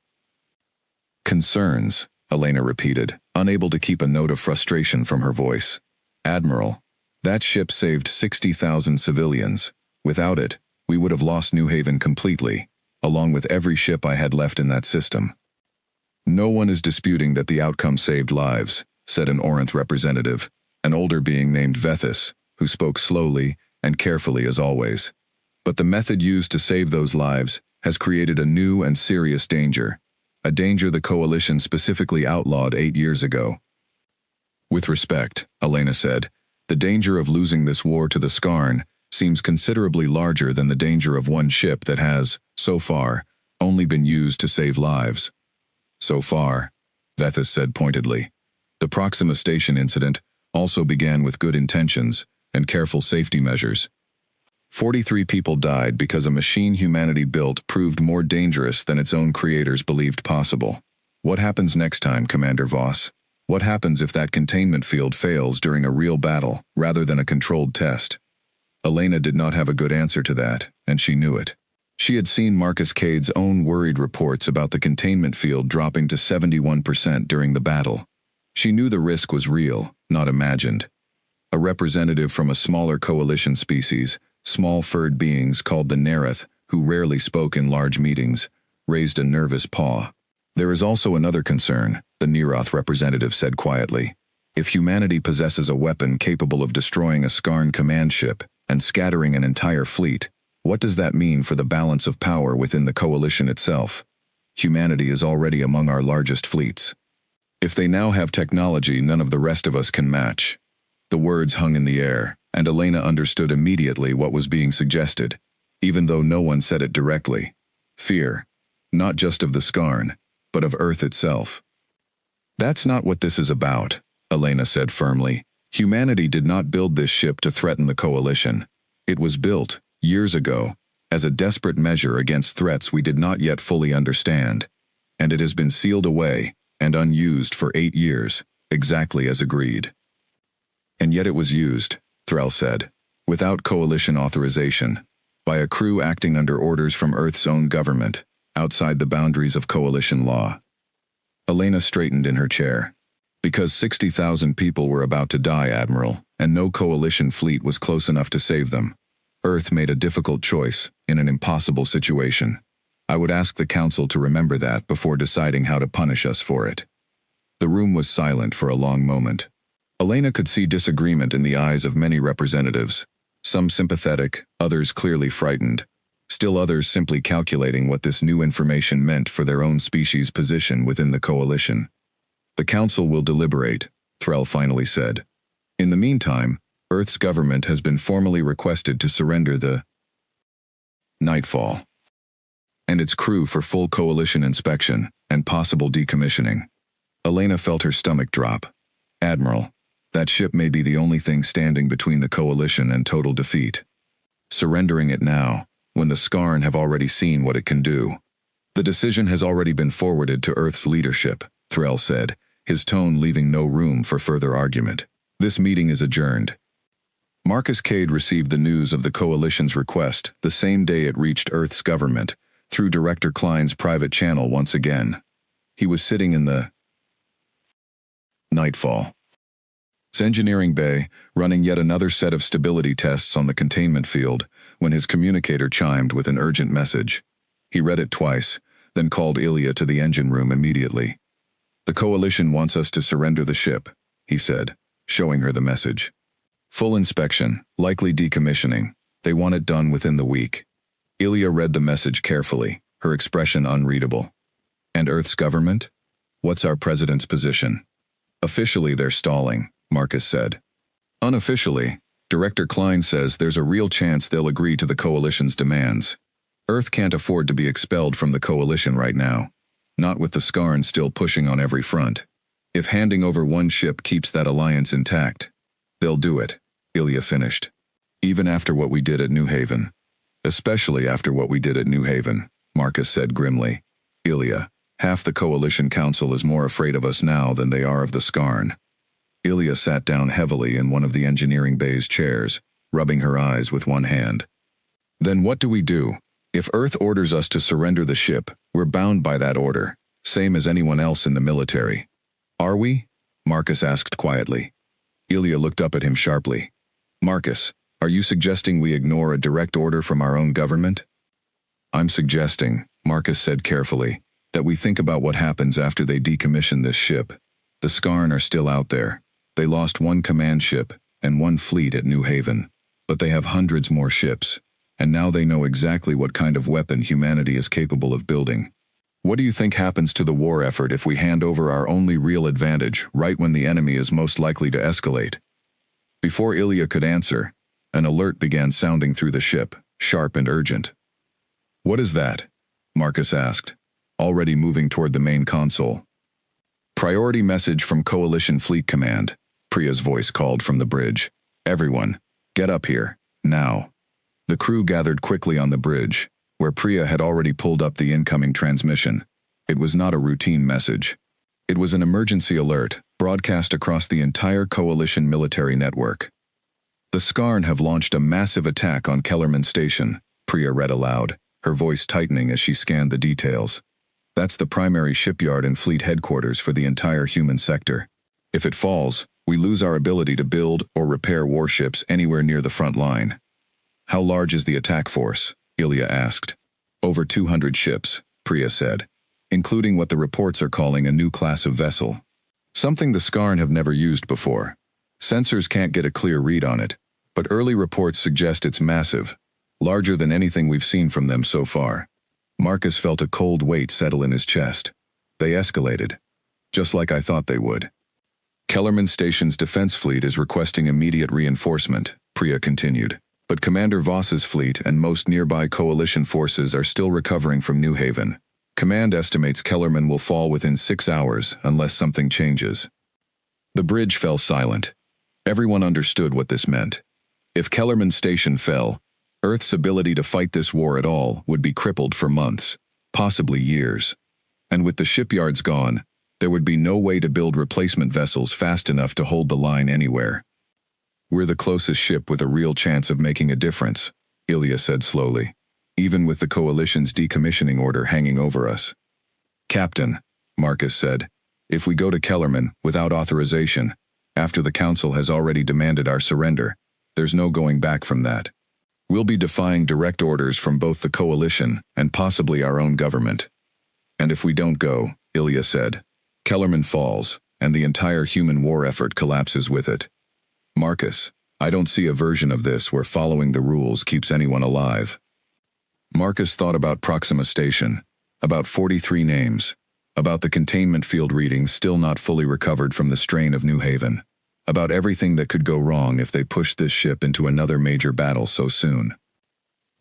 Concerns, Elena repeated, unable to keep a note of frustration from her voice. Admiral, that ship saved 60,000 civilians. Without it, we would have lost New Haven completely, along with every ship I had left in that system. No one is disputing that the outcome saved lives, said an Orinth representative, an older being named Vethis, who spoke slowly and carefully as always. But the method used to save those lives has created a new and serious danger, a danger the Coalition specifically outlawed 8 years ago. With respect, Elena said, the danger of losing this war to the Skarn seems considerably larger than the danger of one ship that has, so far, only been used to save lives. So far, Vethis said pointedly. The Proxima Station incident also began with good intentions and careful safety measures. 43 people died because a machine humanity built proved more dangerous than its own creators believed possible. What happens next time, Commander Voss? What happens if that containment field fails during a real battle rather than a controlled test? Elena did not have a good answer to that, and she knew it. She had seen Marcus Cade's own worried reports about the containment field dropping to 71% during the battle. She knew the risk was real, not imagined. A representative from a smaller Coalition species, small-furred beings called the Nereth, who rarely spoke in large meetings, raised a nervous paw. There is also another concern, the Neroth representative said quietly. If humanity possesses a weapon capable of destroying a Skarn command ship and scattering an entire fleet, what does that mean for the balance of power within the Coalition itself? Humanity is already among our largest fleets. If they now have technology none of the rest of us can match. The words hung in the air, and Elena understood immediately what was being suggested, even though no one said it directly. Fear, not just of the Skarn, but of Earth itself. That's not what this is about, Elena said firmly. Humanity did not build this ship to threaten the Coalition. It was built, years ago, as a desperate measure against threats we did not yet fully understand, and it has been sealed away and unused for 8 years, exactly as agreed. And yet it was used, Threll said, without Coalition authorization, by a crew acting under orders from Earth's own government, outside the boundaries of Coalition law. Elena straightened in her chair. Because 60,000 people were about to die, Admiral, and no Coalition fleet was close enough to save them. Earth made a difficult choice, in an impossible situation. I would ask the Council to remember that before deciding how to punish us for it. The room was silent for a long moment. Elena could see disagreement in the eyes of many representatives, some sympathetic, others clearly frightened, still others simply calculating what this new information meant for their own species' position within the Coalition. The Council will deliberate, Threll finally said. In the meantime, Earth's government has been formally requested to surrender the Nightfall and its crew for full Coalition inspection and possible decommissioning. Elena felt her stomach drop. Admiral, That ship may be the only thing standing between the coalition and total defeat. Surrendering it now, when the Skarn have already seen what it can do. The decision has already been forwarded to Earth's leadership, Threll said, his tone leaving no room for further argument. This meeting is adjourned. Marcus Cade received the news of the Coalition's request the same day it reached Earth's government, through Director Klein's private channel once again. He was sitting in the Nightfall's engineering bay, running yet another set of stability tests on the containment field, when his communicator chimed with an urgent message. He read it twice, then called Ilya to the engine room immediately. "The Coalition wants us to surrender the ship," he said, showing her the message. "Full inspection, likely decommissioning. They want it done within the week." Ilya read the message carefully, her expression unreadable. "And Earth's government? What's our president's position?" "Officially they're stalling," Marcus said. "Unofficially, Director Klein says there's a real chance they'll agree to the Coalition's demands. Earth can't afford to be expelled from the Coalition right now, not with the Skarn still pushing on every front. If handing over one ship keeps that alliance intact, they'll do it," Ilya finished. "Even after what we did at New Haven." "Especially after what we did at New Haven," Marcus said grimly. "Ilya, half the Coalition Council is more afraid of us now than they are of the Skarn." Ilya sat down heavily in one of the engineering bay's chairs, rubbing her eyes with one hand. "Then what do we do? If Earth orders us to surrender the ship, we're bound by that order, same as anyone else in the military." "Are we?" Marcus asked quietly. Ilya looked up at him sharply. "Marcus, are you suggesting we ignore a direct order from our own government?" "I'm suggesting," Marcus said carefully, "that we think about what happens after they decommission this ship. The Skarn are still out there. They lost one command ship and one fleet at New Haven, but they have hundreds more ships, and now they know exactly what kind of weapon humanity is capable of building. What do you think happens to the war effort if we hand over our only real advantage right when the enemy is most likely to escalate?" Before Ilya could answer, an alert began sounding through the ship, sharp and urgent. "What is that?" Marcus asked, already moving toward the main console. "Priority message from Coalition Fleet Command," Priya's voice called from the bridge. "Everyone, get up here, now." The crew gathered quickly on the bridge, where Priya had already pulled up the incoming transmission. It was not a routine message. It was an emergency alert, broadcast across the entire Coalition military network. "The Skarn have launched a massive attack on Kellerman Station," Priya read aloud, her voice tightening as she scanned the details. "That's the primary shipyard and fleet headquarters for the entire human sector. If it falls, we lose our ability to build or repair warships anywhere near the front line." "How large is the attack force?" Ilya asked. "Over 200 ships," Priya said, "including what the reports are calling a new class of vessel. Something the Skarn have never used before. Sensors can't get a clear read on it, but early reports suggest it's massive, larger than anything we've seen from them so far." Marcus felt a cold weight settle in his chest. "They escalated, just like I thought they would." "Kellerman Station's defense fleet is requesting immediate reinforcement," Priya continued, "but Commander Voss's fleet and most nearby Coalition forces are still recovering from New Haven. Command estimates Kellerman will fall within 6 hours unless something changes." The bridge fell silent. Everyone understood what this meant. If Kellerman Station fell, Earth's ability to fight this war at all would be crippled for months, possibly years. And with the shipyards gone, there would be no way to build replacement vessels fast enough to hold the line anywhere. "We're the closest ship with a real chance of making a difference," Ilya said slowly, "even with the Coalition's decommissioning order hanging over us." "Captain," Marcus said, "if we go to Kellerman without authorization, after the Council has already demanded our surrender, there's no going back from that. We'll be defying direct orders from both the Coalition and possibly our own government. And if we don't go," Ilya said, "Kellerman falls, and the entire human war effort collapses with it. Marcus, I don't see a version of this where following the rules keeps anyone alive." Marcus thought about Proxima Station, about 43 names, about the containment field readings still not fully recovered from the strain of New Haven, about everything that could go wrong if they pushed this ship into another major battle so soon.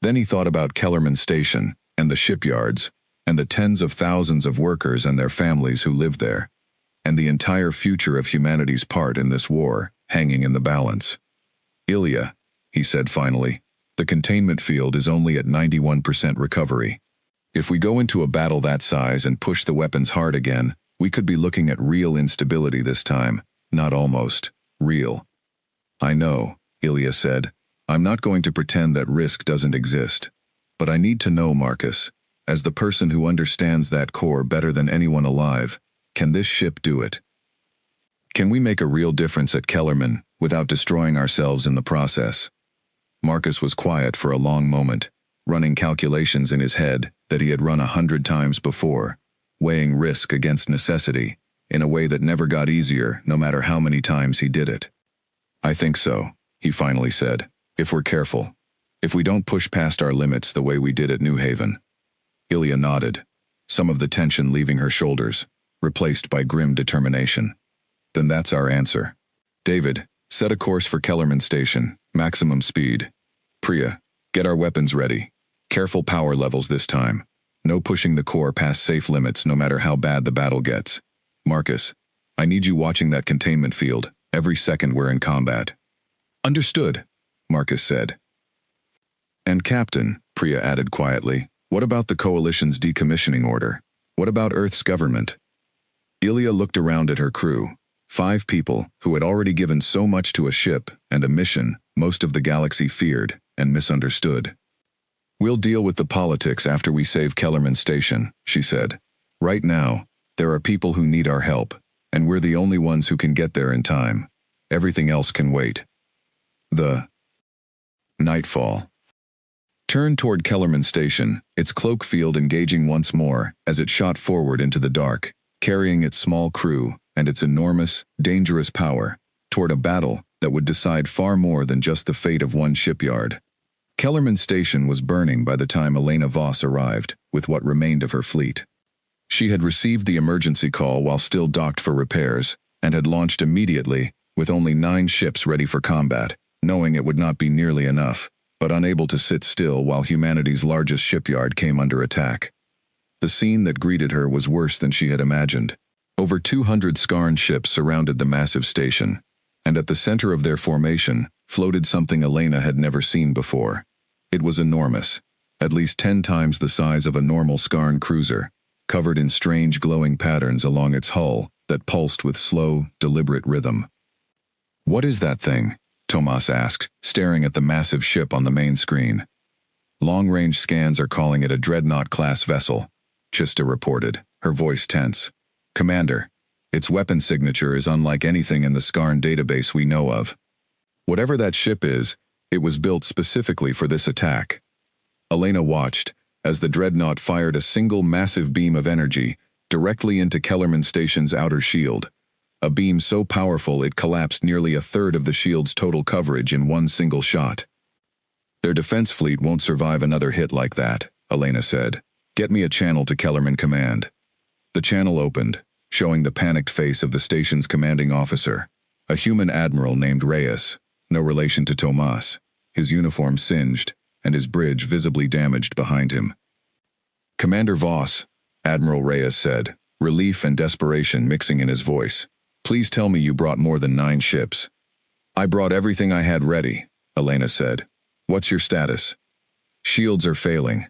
Then he thought about Kellerman Station, and the shipyards, and the tens of thousands of workers and their families who lived there, and the entire future of humanity's part in this war hanging in the balance. "Ilya," he said finally, "the containment field is only at 91% recovery. If we go into a battle that size and push the weapons hard again, we could be looking at real instability this time, not almost, real." "I know," Ilya said. "I'm not going to pretend that risk doesn't exist. But I need to know, Marcus, as the person who understands that core better than anyone alive, can this ship do it? Can we make a real difference at Kellerman without destroying ourselves in the process?" Marcus was quiet for a long moment, running calculations in his head that he had run 100 times before, weighing risk against necessity, in a way that never got easier no matter how many times he did it. "I think so," he finally said, "if we're careful. If we don't push past our limits the way we did at New Haven." Ilya nodded, some of the tension leaving her shoulders, replaced by grim determination. "Then that's our answer. David, set a course for Kellerman Station, maximum speed. Priya, get our weapons ready. Careful power levels this time. No pushing the core past safe limits no matter how bad the battle gets. Marcus, I need you watching that containment field every second we're in combat." "Understood," Marcus said. "And Captain," Priya added quietly, "what about the Coalition's decommissioning order? What about Earth's government?" Ilya looked around at her crew, 5 people who had already given so much to a ship and a mission most of the galaxy feared and misunderstood. "We'll deal with the politics after we save Kellerman Station," she said. "Right now, there are people who need our help, and we're the only ones who can get there in time. Everything else can wait." The nightfall turned toward Kellerman Station, its cloak field engaging once more as it shot forward into the dark, carrying its small crew and its enormous, dangerous power toward a battle that would decide far more than just the fate of one shipyard. Kellerman Station was burning by the time Elena Voss arrived with what remained of her fleet. She had received the emergency call while still docked for repairs, and had launched immediately with only 9 ships ready for combat, knowing it would not be nearly enough, but unable to sit still while humanity's largest shipyard came under attack. The scene that greeted her was worse than she had imagined. Over 200 Skarn ships surrounded the massive station, and at the center of their formation floated something Elena had never seen before. It was enormous, at least 10 times the size of a normal Skarn cruiser, covered in strange glowing patterns along its hull that pulsed with slow, deliberate rhythm. "What is that thing?" Tomas asked, staring at the massive ship on the main screen. "Long-range scans are calling it a Dreadnought-class vessel," Chista reported, her voice tense. "Commander, its weapon signature is unlike anything in the Skarn database we know of. Whatever that ship is, it was built specifically for this attack." Elena watched as the Dreadnought fired a single massive beam of energy directly into Kellerman Station's outer shield, a beam so powerful it collapsed nearly a third of the shield's total coverage in one single shot. "Their defense fleet won't survive another hit like that," Elena said. "Get me a channel to Kellerman Command." The channel opened, showing the panicked face of the station's commanding officer, a human admiral named Reyes, no relation to Tomas, his uniform singed, and his bridge visibly damaged behind him. "Commander Voss," Admiral Reyes said, relief and desperation mixing in his voice. "Please tell me you brought more than 9 ships." "I brought everything I had ready," Elena said. "What's your status?" "Shields are failing.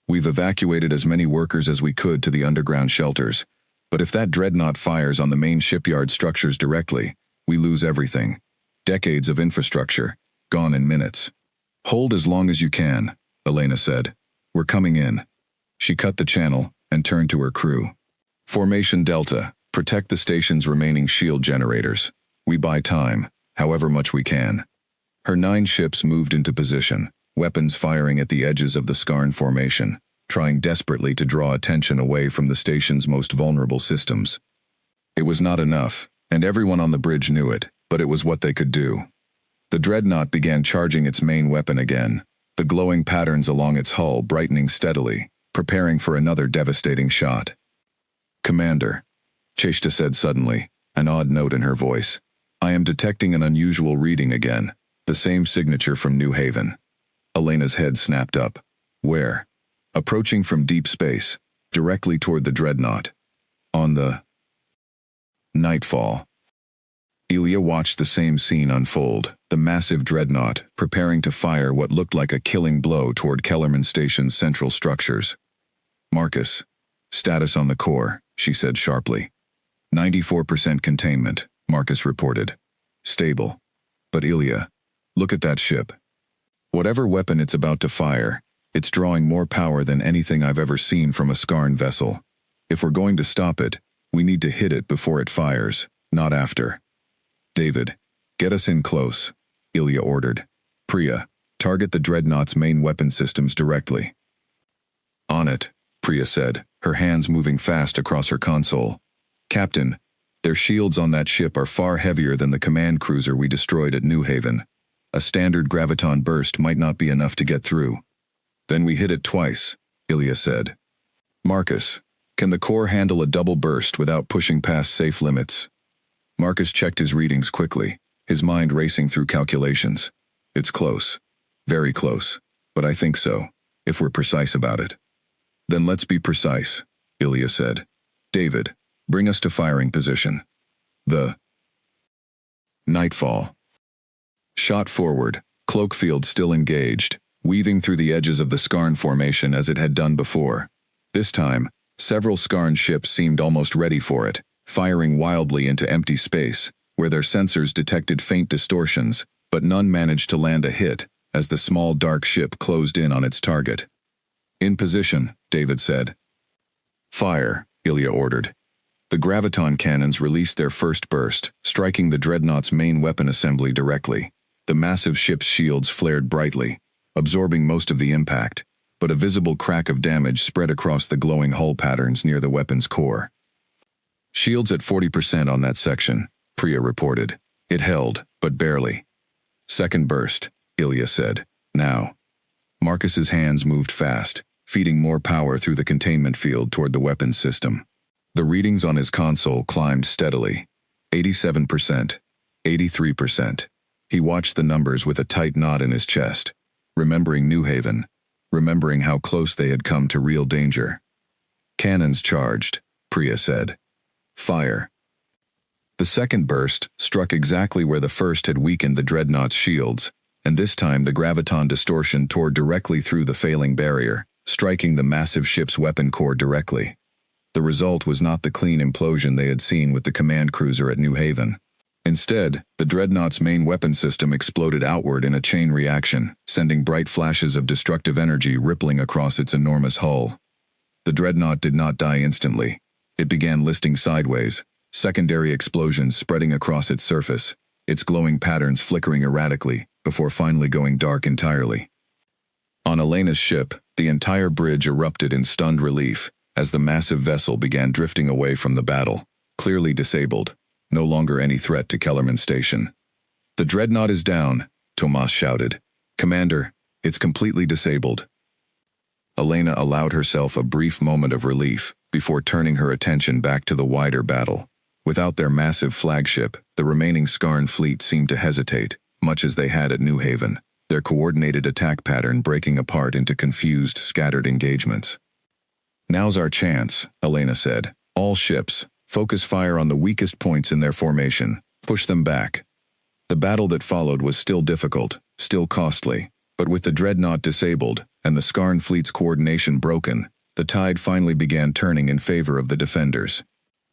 We've evacuated as many workers as we could to the underground shelters, but if that Dreadnought fires on the main shipyard structures directly, we lose everything. Decades of infrastructure, gone in minutes." "Hold as long as you can," Elena said. "We're coming in." She cut the channel and turned to her crew. "Formation Delta, protect the station's remaining shield generators. We buy time, however much we can." Her 9 ships moved into position, weapons firing at the edges of the Skarn formation, trying desperately to draw attention away from the station's most vulnerable systems. It was not enough, and everyone on the bridge knew it, but it was what they could do. The Dreadnought began charging its main weapon again, the glowing patterns along its hull brightening steadily, preparing for another devastating shot. "Commander," Cheshta said suddenly, an odd note in her voice, "I am detecting an unusual reading again, the same signature from New Haven." Elena's head snapped up. "Where?" "Approaching from deep space, directly toward the Dreadnought. On the nightfall." Ilya watched the same scene unfold, the massive dreadnought preparing to fire what looked like a killing blow toward Kellerman Station's central structures. "Marcus, status on the core," she said sharply. 94% containment, Marcus reported. "Stable. But Ilya, look at that ship. Whatever weapon it's about to fire, it's drawing more power than anything I've ever seen from a Skarn vessel. If we're going to stop it, we need to hit it before it fires, not after." "David, get us in close," Ilya ordered. "Priya, target the dreadnought's main weapon systems directly." "On it," Priya said, her hands moving fast across her console. "Captain, their shields on that ship are far heavier than the command cruiser we destroyed at New Haven. A standard graviton burst might not be enough to get through." "Then we hit it twice," Ilya said. "Marcus, can the core handle a double burst without pushing past safe limits?" Marcus checked his readings quickly, his mind racing through calculations. "It's close. Very close. But I think so, if we're precise about it." "Then let's be precise," Ilya said. "David, bring us to firing position." The nightfall. Shot forward, Cloakfield still engaged, weaving through the edges of the Skarn formation as it had done before. This time, several Skarn ships seemed almost ready for it, firing wildly into empty space, where their sensors detected faint distortions, but none managed to land a hit as the small dark ship closed in on its target. "In position," David said. "Fire," Ilya ordered. The graviton cannons released their first burst, striking the dreadnought's main weapon assembly directly. The massive ship's shields flared brightly, absorbing most of the impact, but a visible crack of damage spread across the glowing hull patterns near the weapon's core. "Shields at 40% on that section," Priya reported. "It held, but barely." "Second burst," Ilya said. "Now." Marcus's hands moved fast, feeding more power through the containment field toward the weapons system. The readings on his console climbed steadily. 87%. 83%. He watched the numbers with a tight knot in his chest, remembering New Haven, remembering how close they had come to real danger. "Cannons charged," Priya said. "Fire." The second burst struck exactly where the first had weakened the dreadnought's shields, and this time the graviton distortion tore directly through the failing barrier, striking the massive ship's weapon core directly. The result was not the clean implosion they had seen with the command cruiser at New Haven. Instead, the dreadnought's main weapon system exploded outward in a chain reaction, sending bright flashes of destructive energy rippling across its enormous hull. The dreadnought did not die instantly. It began listing sideways, secondary explosions spreading across its surface, its glowing patterns flickering erratically, before finally going dark entirely. On Elena's ship, the entire bridge erupted in stunned relief as the massive vessel began drifting away from the battle, clearly disabled, no longer any threat to Kellerman Station. "The dreadnought is down," Tomas shouted. "Commander, it's completely disabled." Elena allowed herself a brief moment of relief before turning her attention back to the wider battle. Without their massive flagship, the remaining Skarn fleet seemed to hesitate, much as they had at New Haven, their coordinated attack pattern breaking apart into confused, scattered engagements. "Now's our chance," Elena said. "All ships, focus fire on the weakest points in their formation. Push them back." The battle that followed was still difficult, still costly, but with the dreadnought disabled and the Skarn fleet's coordination broken, the tide finally began turning in favor of the defenders.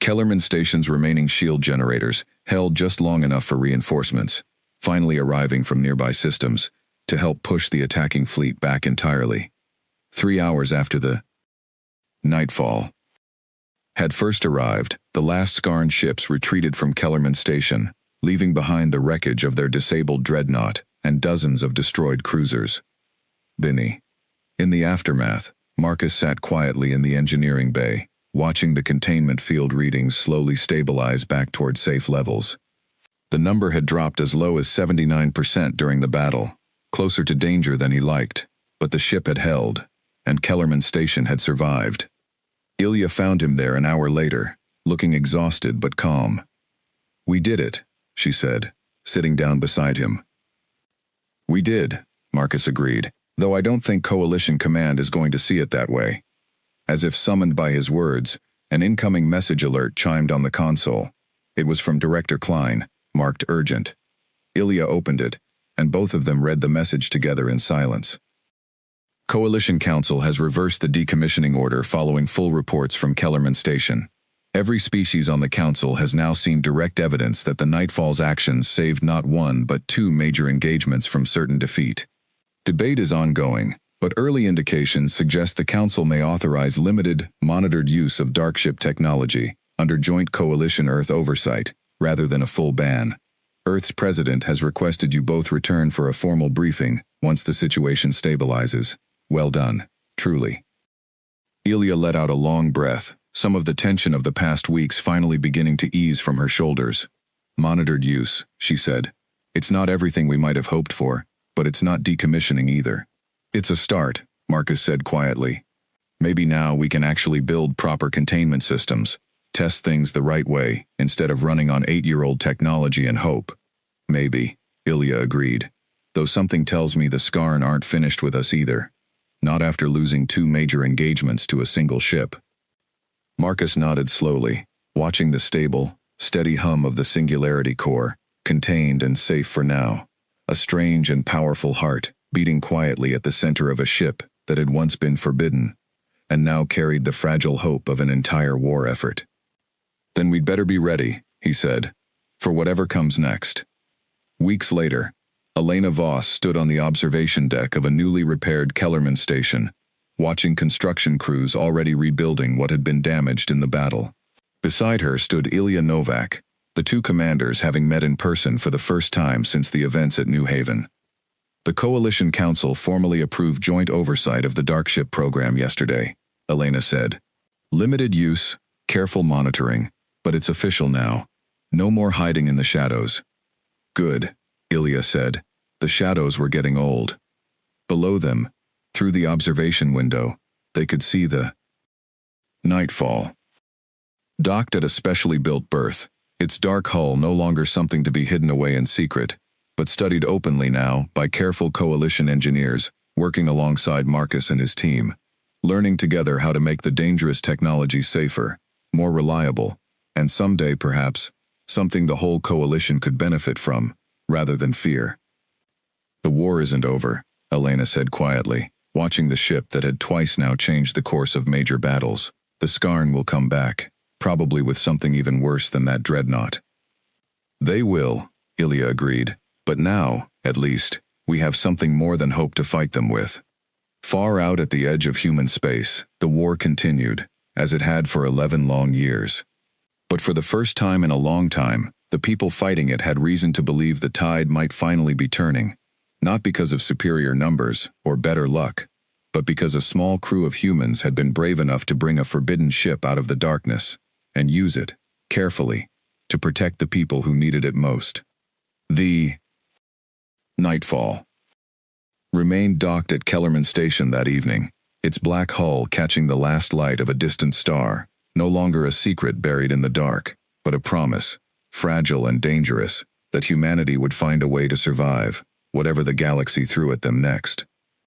Kellerman Station's remaining shield generators held just long enough for reinforcements, finally arriving from nearby systems, to help push the attacking fleet back entirely. 3 hours after the nightfall had first arrived, the last Skarn ships retreated from Kellerman Station, leaving behind the wreckage of their disabled dreadnought and dozens of destroyed cruisers. Binny. In the aftermath, Marcus sat quietly in the engineering bay, watching the containment field readings slowly stabilize back toward safe levels. The number had dropped as low as 79% during the battle, closer to danger than he liked, but the ship had held, and Kellerman Station had survived. Ilya found him there an hour later, looking exhausted but calm. "We did it," she said, sitting down beside him. "We did," Marcus agreed, "though I don't think Coalition Command is going to see it that way." As if summoned by his words, an incoming message alert chimed on the console. It was from Director Klein, marked urgent. Ilya opened it, and both of them read the message together in silence. Coalition Council has reversed the decommissioning order following full reports from Kellerman Station. Every species on the Council has now seen direct evidence that the Nightfall's actions saved not one but two major engagements from certain defeat. Debate is ongoing, but early indications suggest the Council may authorize limited, monitored use of darkship technology under joint Coalition Earth oversight, rather than a full ban. Earth's president has requested you both return for a formal briefing once the situation stabilizes. Well done, truly. Ilya let out a long breath, some of the tension of the past weeks finally beginning to ease from her shoulders. Monitored use, she said. It's not everything we might have hoped for, but it's not decommissioning either. It's a start, Marcus said quietly. Maybe now we can actually build proper containment systems, test things the right way, instead of running on 8-year-old technology and hope. Maybe, Ilya agreed. Though something tells me the Skarn aren't finished with us either. Not after losing two major engagements to a single ship. Marcus nodded slowly, watching the stable, steady hum of the Singularity core, contained and safe for now. A strange and powerful heart, beating quietly at the center of a ship that had once been forbidden, and now carried the fragile hope of an entire war effort. Then we'd better be ready, he said, for whatever comes next. Weeks later, Elena Voss stood on the observation deck of a newly repaired Kellerman station, watching construction crews already rebuilding what had been damaged in the battle. Beside her stood Ilya Novak, the two commanders having met in person for the first time since the events at New Haven. The Coalition Council formally approved joint oversight of the Darkship program yesterday, Elena said. Limited use, careful monitoring, but it's official now. No more hiding in the shadows. Good, Ilya said. The shadows were getting old. Below them, through the observation window, they could see the Nightfall. Docked at a specially built berth, its dark hull no longer something to be hidden away in secret, but studied openly now by careful Coalition engineers working alongside Marcus and his team, learning together how to make the dangerous technology safer, more reliable, and someday, perhaps, something the whole Coalition could benefit from, rather than fear. The war isn't over, Elena said quietly, watching the ship that had twice now changed the course of major battles. The Skarn will come back, probably with something even worse than that dreadnought. They will, Ilya agreed, but now, at least, we have something more than hope to fight them with. Far out at the edge of human space, the war continued, as it had for 11 long years. But for the first time in a long time, the people fighting it had reason to believe the tide might finally be turning, not because of superior numbers or better luck, but because a small crew of humans had been brave enough to bring a forbidden ship out of the darkness and use it, carefully, to protect the people who needed it most. The Nightfall remained docked at Kellerman Station that evening, its black hull catching the last light of a distant star, no longer a secret buried in the dark, but a promise, fragile and dangerous, that humanity would find a way to survive, whatever the galaxy threw at them next.